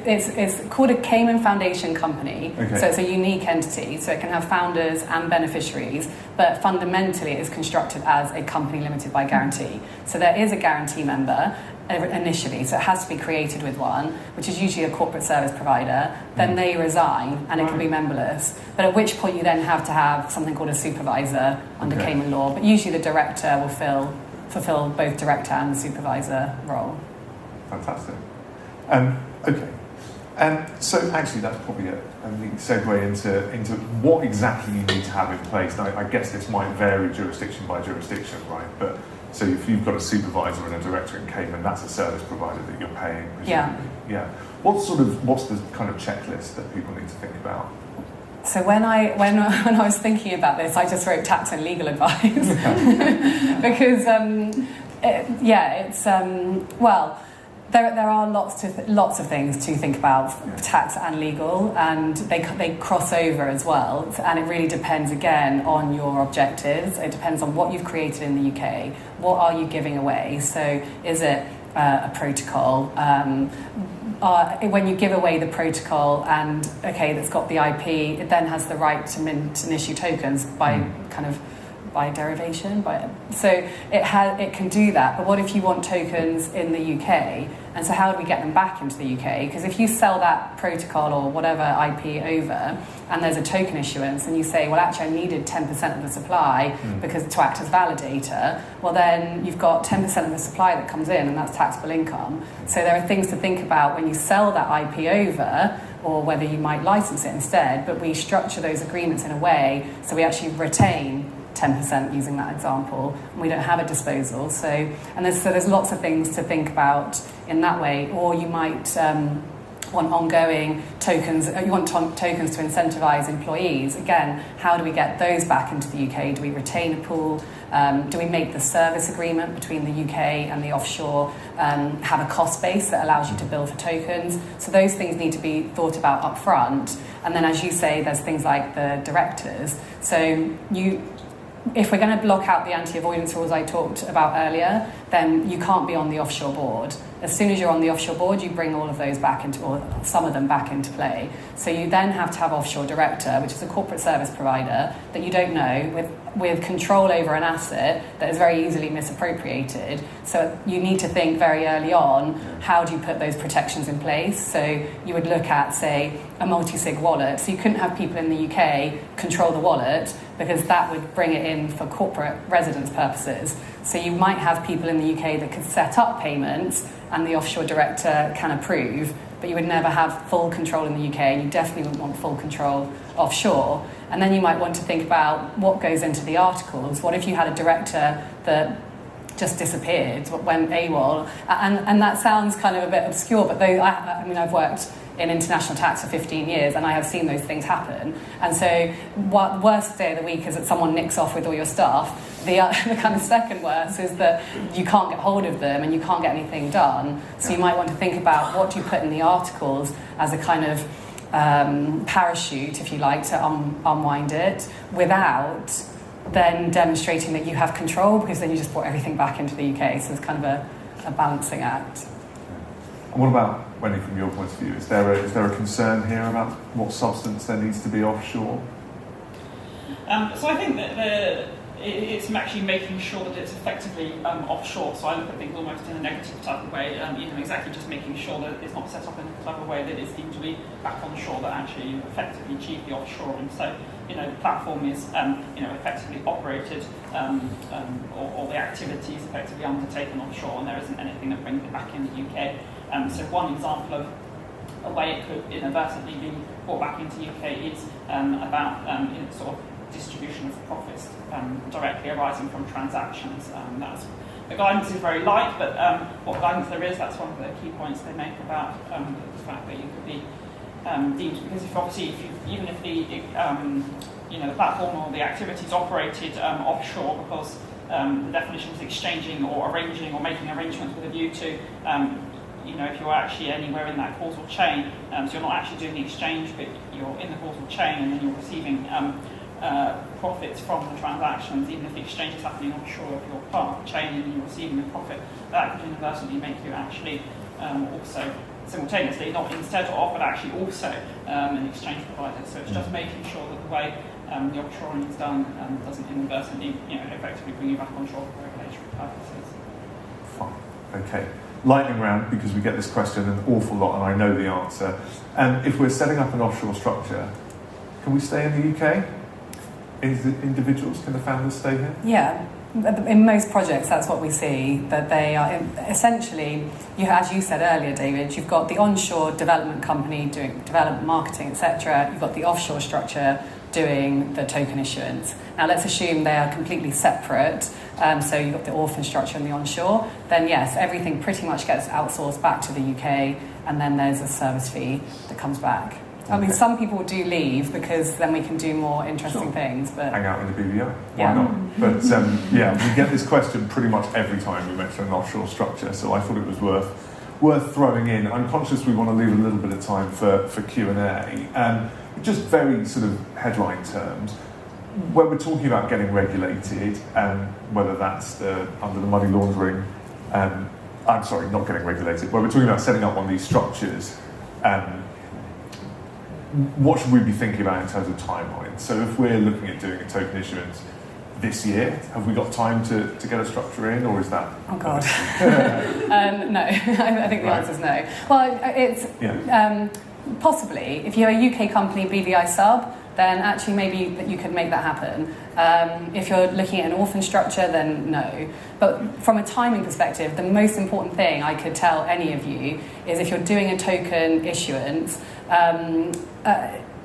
it's called a Cayman Foundation company. Okay. So it's a unique entity. So it can have founders and beneficiaries, but fundamentally it is constructed as a company limited by guarantee. So there is a guarantee member initially, so it has to be created with one, which is usually a corporate service provider. Then they resign and it can be memberless, but at which point you then have to have something called a supervisor under Cayman law, but usually the director will fulfill both director and supervisor role. Fantastic. Okay, so actually that's probably a neat segue into what exactly you need to have in place. Now, I guess this might vary jurisdiction by jurisdiction, right? But So if you've got a supervisor and a director in Cayman, that's a service provider that you're paying. Yeah. Yeah. What's the kind of checklist that people need to think about? So when I was thinking about this, I just wrote tax and legal advice because there are lots of things to think about, tax and legal, and they cross over as well. And it really depends again on your objectives. It depends on what you've created in the UK. What are you giving away? So is it a protocol? When you give away the protocol and that's got the IP, it then has the right to mint and issue tokens by derivation. So it can do that. But what if you want tokens in the UK? And so how do we get them back into the UK? Because if you sell that protocol or whatever IP over, and there's a token issuance, and you say, well, actually, I needed 10% of the supply because to act as validator, well, then you've got 10% of the supply that comes in, and that's taxable income. So there are things to think about when you sell that IP over, or whether you might license it instead, but we structure those agreements in a way so we actually retain 10% using that example, and we don't have a disposal. So there's lots of things to think about in that way. Or you might want ongoing tokens. You want tokens to incentivize employees. Again, how do we get those back into the UK? Do we retain a pool? Do we make the service agreement between the UK and the offshore have a cost base that allows you to bill for tokens? So those things need to be thought about up front. And then, as you say, there's things like the directors. So if we're going to block out the anti-avoidance rules I talked about earlier, then you can't be on the offshore board. As soon as you're on the offshore board, you bring all of those back into, or some of them back into play. So you then have to have offshore director, which is a corporate service provider that you don't know, with control over an asset that is very easily misappropriated. So you need to think very early on, how do you put those protections in place? So you would look at, say, a multi-sig wallet. So you couldn't have people in the UK control the wallet, because that would bring it in for corporate residence purposes. So you might have people in the UK that could set up payments and the offshore director can approve, but you would never have full control in the UK, and you definitely wouldn't want full control offshore. And then you might want to think about what goes into the articles. What if you had a director that just disappeared, went AWOL? And that sounds kind of a bit obscure, but I've worked in international tax for 15 years, and I have seen those things happen. And so worst day of the week is that someone nicks off with all your stuff. The kind of second worst is that you can't get hold of them and you can't get anything done. So you might want to think about what do you put in the articles as a kind of parachute, if you like, to unwind it, without then demonstrating that you have control, because then you just brought everything back into the UK. So it's kind of a balancing act. And what about, Wendy, from your point of view, is there a concern here about what substance there needs to be offshore? So I think that it's actually making sure that it's effectively offshore. So I look at things almost in a negative type of way, exactly just making sure that it's not set up in a clever way that it's deemed to be back on shore, that actually effectively achieve the offshoring. So, the platform is, effectively operated, or the activity is effectively undertaken offshore, and there isn't anything that brings it back in the UK. So one example of a way it could inadvertently be brought back into the UK is about sort of distribution of profits directly arising from transactions. That's the guidance is very light, but what guidance there is, that's one of the key points they make about the fact that you could be deemed, because even if the platform or the activity is operated offshore, because the definition is exchanging or arranging or making arrangements with a view to if you're actually anywhere in that causal chain, so you're not actually doing the exchange, but you're in the causal chain, and then you're receiving profits from the transactions, even if the exchange is happening offshore, if you're part of the chain and you're receiving the profit, that could inadvertently make you actually also simultaneously, not instead of, but actually also an exchange provider. So it's just making sure that the way the offshoring is done doesn't inadvertently, effectively bring you back on shore for regulatory purposes. Fine. Okay. Lightning round, because we get this question an awful lot and I know the answer. If we're setting up an offshore structure, can we stay in the UK? Individuals, can the founders stay here? Yeah. In most projects, that's what we see, that they are essentially, as you said earlier, David, you've got the onshore development company doing development marketing, etc. You've got the offshore structure doing the token issuance. Now, let's assume they are completely separate. so you've got the orphan structure and the onshore, then yes, everything pretty much gets outsourced back to the UK, and then there's a service fee that comes back. I mean, some people do leave because then we can do more interesting things. But hang out in the BVI, why Yeah. not? But yeah, we get this question pretty much every time we mention an offshore structure, so I thought it was worth throwing in. I'm conscious we want to leave a little bit of time for Q&A. Just very sort of headline terms, when we're talking about getting regulated, whether that's under the money laundering, I'm sorry, not getting regulated, when we're talking about setting up one of these structures, what should we be thinking about in terms of timeline? So if we're looking at doing a token issuance this year, have we got time to get a structure in, or is that... Oh God. No, I think the answer is no. Well, it's possibly, if you're a UK company, BVI sub, then actually maybe that you could make that happen. If you're looking at an orphan structure, then no. But from a timing perspective, the most important thing I could tell any of you is if you're doing a token issuance,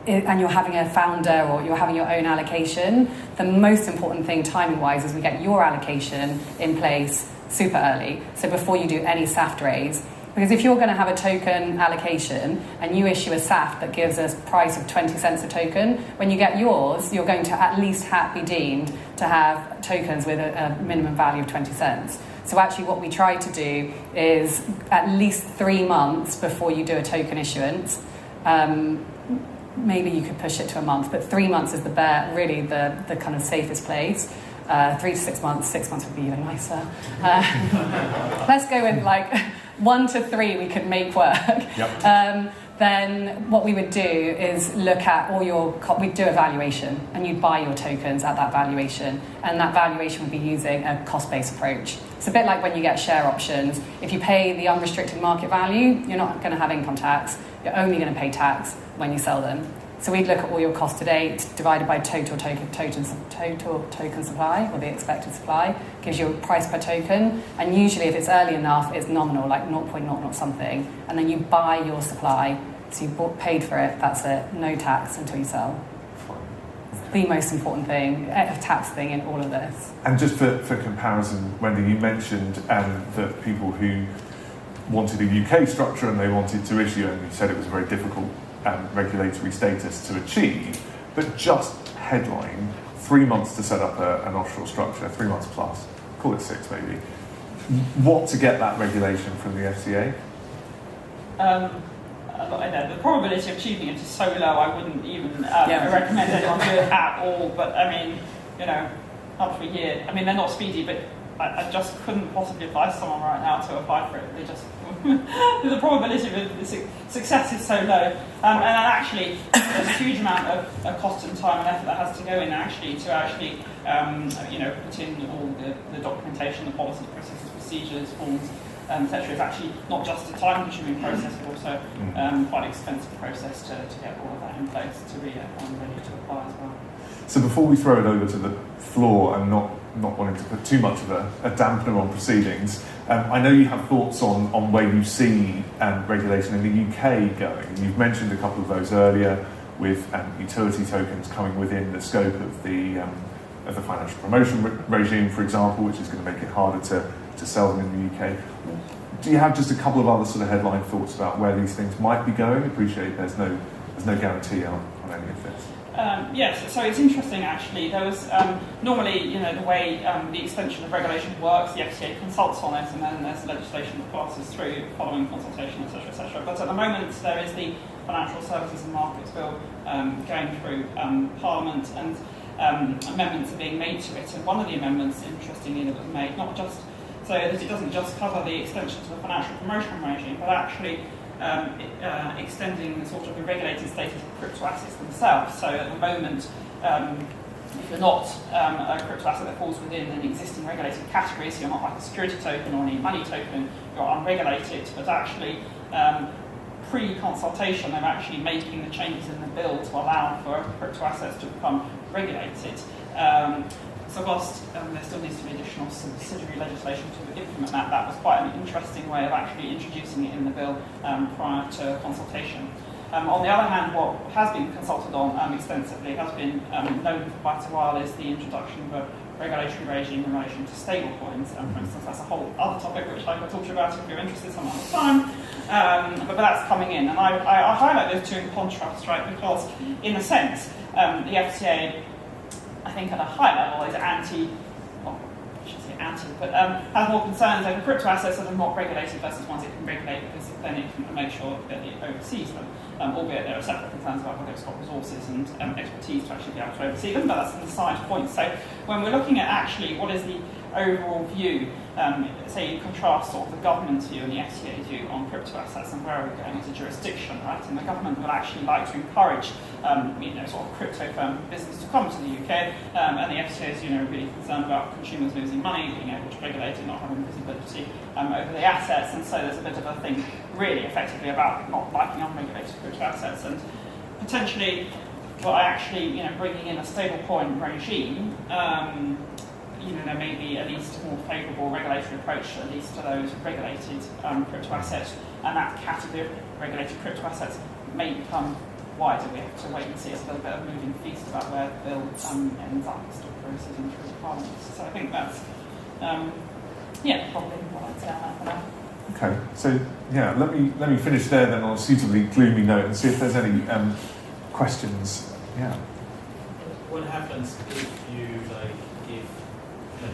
and you're having a founder or you're having your own allocation, the most important thing timing-wise is we get your allocation in place super early, so before you do any SAFT raise. Because if you're going to have a token allocation and you issue a SAFT that gives us a price of 20 cents a token, when you get yours, you're going to at least be deemed to have tokens with a minimum value of 20 cents. So actually what we try to do is at least 3 months before you do a token issuance, maybe you could push it to a month, but 3 months is the kind of safest place. 3 to 6 months, 6 months would be even nicer. Let's go with like 1 to 3 we could make work. Yep. Then what we would do is look at all your, we'd do a valuation and you'd buy your tokens at that valuation, and that valuation would be using a cost-based approach. It's a bit like when you get share options. If you pay the unrestricted market value, you're not going to have income tax. You're only going to pay tax when you sell them. So we'd look at all your cost to date divided by total token supply, or the expected supply, gives you a price per token. And usually if it's early enough, it's nominal, like 0.00 something. And then you buy your supply, so you paid for it, that's it, no tax until you sell. It's the most important thing, tax thing in all of this. And just for comparison, Wendy, you mentioned that people who wanted a UK structure and they wanted to issue, and you said it was a very difficult regulatory status to achieve, but just headline, 3 months to set up an offshore structure, 3 months plus, call it 6 maybe. What to get that regulation from the FCA? I know the probability of achieving it is so low, I wouldn't even recommend anyone do it at all. But I mean, up to a year. I mean, they're not speedy, but I just couldn't possibly advise someone right now to apply for it. They just the probability of success is so low, and actually there's a huge amount of cost and time and effort that has to go in to put in all the documentation, the policies, processes, procedures, forms, etc. It's actually not just a time-consuming process, but also quite an expensive process to get all of that in place to be ready to apply as well. So before we throw it over to the floor, and not wanting to put too much of a dampener on proceedings, I know you have thoughts on where you see regulation in the UK going. You've mentioned a couple of those earlier, with utility tokens coming within the scope of the financial promotion regime, for example, which is going to make it harder to sell them in the UK. Do you have just a couple of other sort of headline thoughts about where these things might be going? Appreciate there's no guarantee on any of this. Yes, so it's interesting actually. There was normally, the way the extension of regulation works, the FCA consults on it, and then there's legislation that passes through following consultation, etc., etc. But at the moment, there is the Financial Services and Markets Bill going through Parliament, and amendments are being made to it. And one of the amendments, interestingly, that was made, not just so that it doesn't just cover the extension to the financial promotion regime, but actually extending the sort of the regulated status of crypto assets themselves. So at the moment, if you're not a crypto asset that falls within an existing regulated category, so you're not like a security token or any money token, you're unregulated, but actually pre-consultation they're actually making the changes in the bill to allow for crypto assets to become regulated. So whilst there still needs to be additional subsidiary legislation to implement that, that was quite an interesting way of actually introducing it in the bill prior to consultation. On the other hand, what has been consulted on extensively, has been known for quite a while, is the introduction of a regulatory regime in relation to stablecoins. For instance, that's a whole other topic which I could talk to you about if you're interested some other time. But that's coming in, and I highlight those two in contrast, right? Because in a sense, the FCA, I think at a high level, is anti, but has more concerns over crypto assets that are not regulated versus ones it can regulate, because then it can make sure that it oversees them. Albeit there are separate concerns about whether it's got resources and expertise to actually be able to oversee them, but that's an aside point. So when we're looking at actually what is the overall view, say you contrast sort of the government's view and the FCA's view on crypto assets and where are we going as a jurisdiction, right? And the government would actually like to encourage, sort of crypto firm business to come to the UK, and the FCA is, really concerned about consumers losing money, being able to regulate it, not having visibility over the assets, and so there's a bit of a thing really effectively about not liking unregulated crypto assets, and potentially by actually, bringing in a stablecoin regime, there may be at least a more favourable regulatory approach, at least to those regulated crypto assets, and that category of regulated crypto assets may become wider. We have to wait and see. It's a little bit of a moving feast about where the bill ends up, still processing through Parliament. So I think that's, probably what I'd say on that for now. Okay, so yeah, let me finish there then on a suitably gloomy note and see if there's any questions. Yeah. What happens if you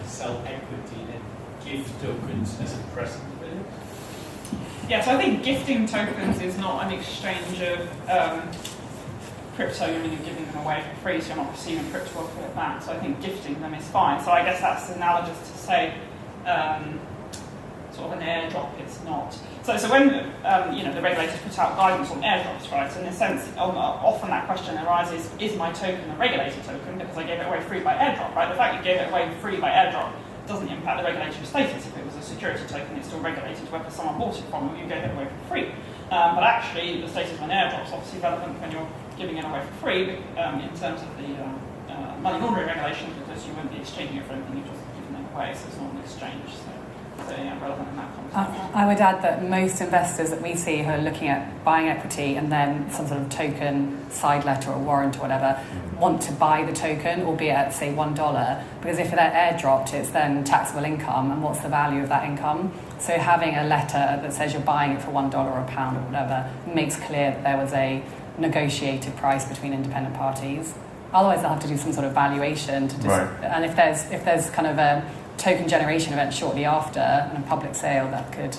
sell equity and give tokens as a present with it? Yeah, so I think gifting tokens is not an exchange of crypto. You're giving them away for free, so you're not receiving crypto off of that. So I think gifting them is fine. So I guess that's analogous to say sort of an airdrop. It's not. So when the regulators put out guidance on airdrops, right? In a sense, often that question arises: is my token a regulated token because I gave it away free by airdrop, right? The fact you gave it away free by airdrop doesn't impact the regulatory status. If it was a security token, it's still regulated whether someone bought it from you, you gave it away for free. But actually, the status of an airdrop is obviously relevant when you're giving it away for free in terms of the money laundering regulations, because you wouldn't be exchanging it for anything, you're just giving it away, so it's not an exchange. So relevant in that context. I would add that most investors that we see who are looking at buying equity and then some sort of token, side letter or warrant or whatever, want to buy the token, albeit at, say, $1, because if they're airdropped, it's then taxable income, and what's the value of that income? So having a letter that says you're buying it for $1 or a pound or whatever makes clear that there was a negotiated price between independent parties. Otherwise, they'll have to do some sort of valuation to and if there's kind of a token generation event shortly after and a public sale, that could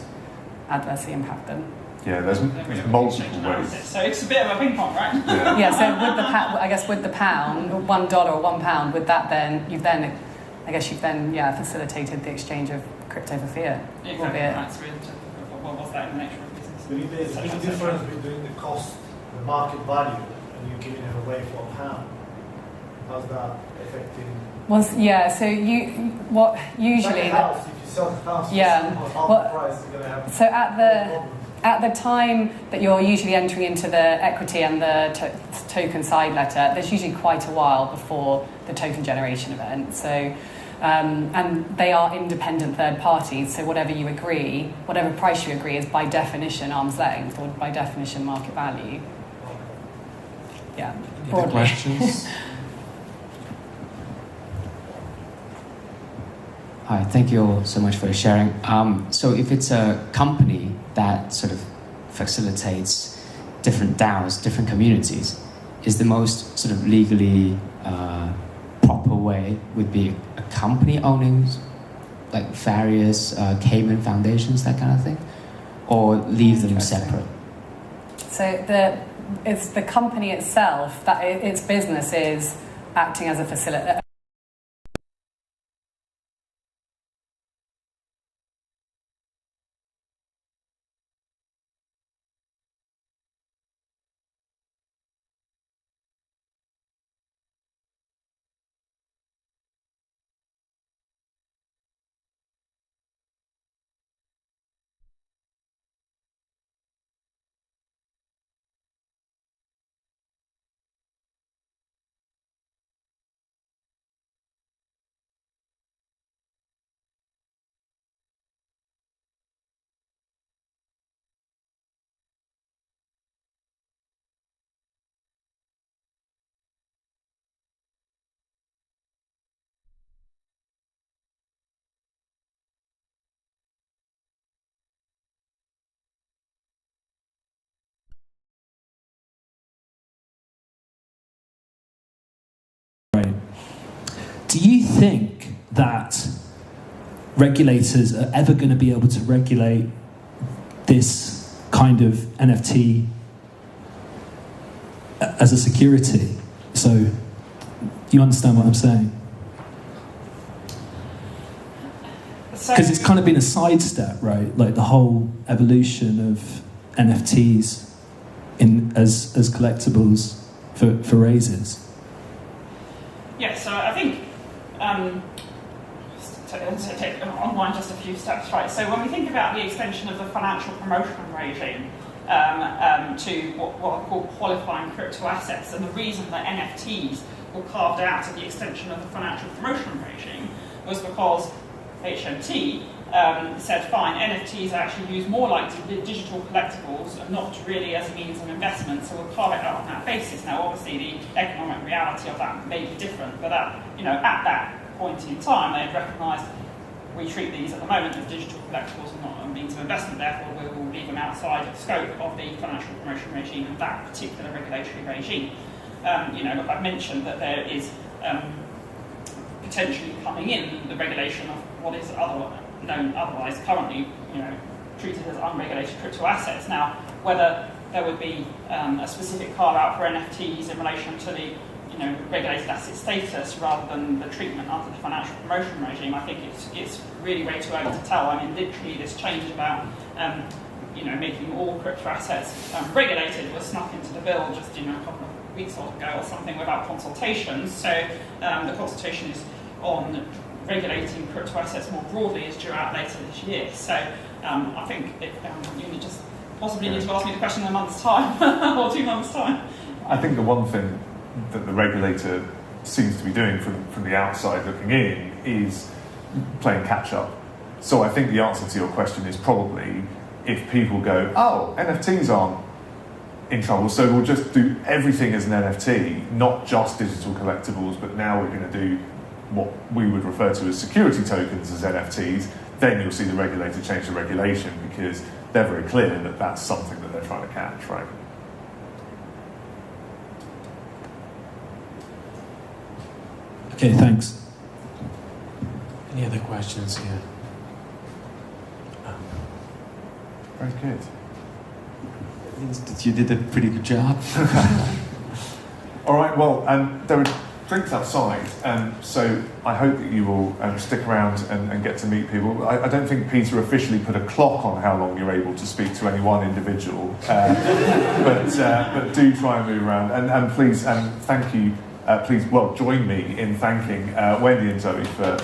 adversely impact them. Yeah, there's multiple ways. So it's a bit of a ping pong, right? Yeah. So with the pound, $1 or £1, would that then you've facilitated the exchange of crypto for fiat? Exactly. That's really what was that in the nature of business? But if there's a big difference between the cost, the market value, and you giving it away for £1, how's that affecting? So usually like a house, if you sell the house, price, you're gonna have. So at the time that you're usually entering into the equity and the token side letter, there's usually quite a while before the token generation event. So and they are independent third parties. So whatever price you agree is by definition arm's length or by definition market value. Yeah. Any other questions? Hi, thank you all so much for sharing. So if it's a company that sort of facilitates different DAOs, different communities, is the most sort of legally proper way would be a company owning like various Cayman foundations, that kind of thing, or leave them separate? So it's the company itself that its business is acting as a facilitator. think that regulators are ever going to be able to regulate this kind of NFT as a security? So, you understand what I'm saying? Because it's kind of been a sidestep, right? Like the whole evolution of NFTs as collectibles for raises. Yeah, so I think to take online just a few steps, right? So when we think about the extension of the financial promotion regime to what are called qualifying crypto assets, and the reason that NFTs were carved out of the extension of the financial promotion regime was because HMT said, fine, NFTs are actually used more like digital collectibles and not really as a means of investment, so we'll carve it out on that basis. Now, obviously, the economic reality of that may be different, but at that point in time, they had recognised we treat these at the moment as digital collectibles and not a means of investment, therefore we will leave them outside the scope of the financial promotion regime and that particular regulatory regime. I've mentioned that there is potentially coming in the regulation of what is known otherwise currently, treated as unregulated crypto assets. Now, whether there would be a specific carve out for NFTs in relation to the regulated asset status rather than the treatment under the financial promotion regime, I think it's really way too early to tell. I mean, literally this change about making all crypto assets regulated was snuck into the bill just a couple of weeks ago or something without consultation. So the consultation is on regulating crypto assets more broadly is due out later this year. So I think you just possibly need to ask me the question in a month's time or 2 months' time. I think the one thing that the regulator seems to be doing from the outside looking in is playing catch up. So I think the answer to your question is probably if people go, oh, NFTs aren't in trouble, so we'll just do everything as an NFT, not just digital collectibles, but now we're going to do what we would refer to as security tokens as NFTs, then you'll see the regulator change the regulation because they're very clear that that's something that they're trying to catch, right? Okay, thanks. Any other questions here? Very good. It means that you did a pretty good job. All right, well, there are drinks outside, so I hope that you will stick around and get to meet people. I don't think Peter officially put a clock on how long you're able to speak to any one individual, but do try and move around. And please, thank you. Please, join me in thanking Wendy and Zoe for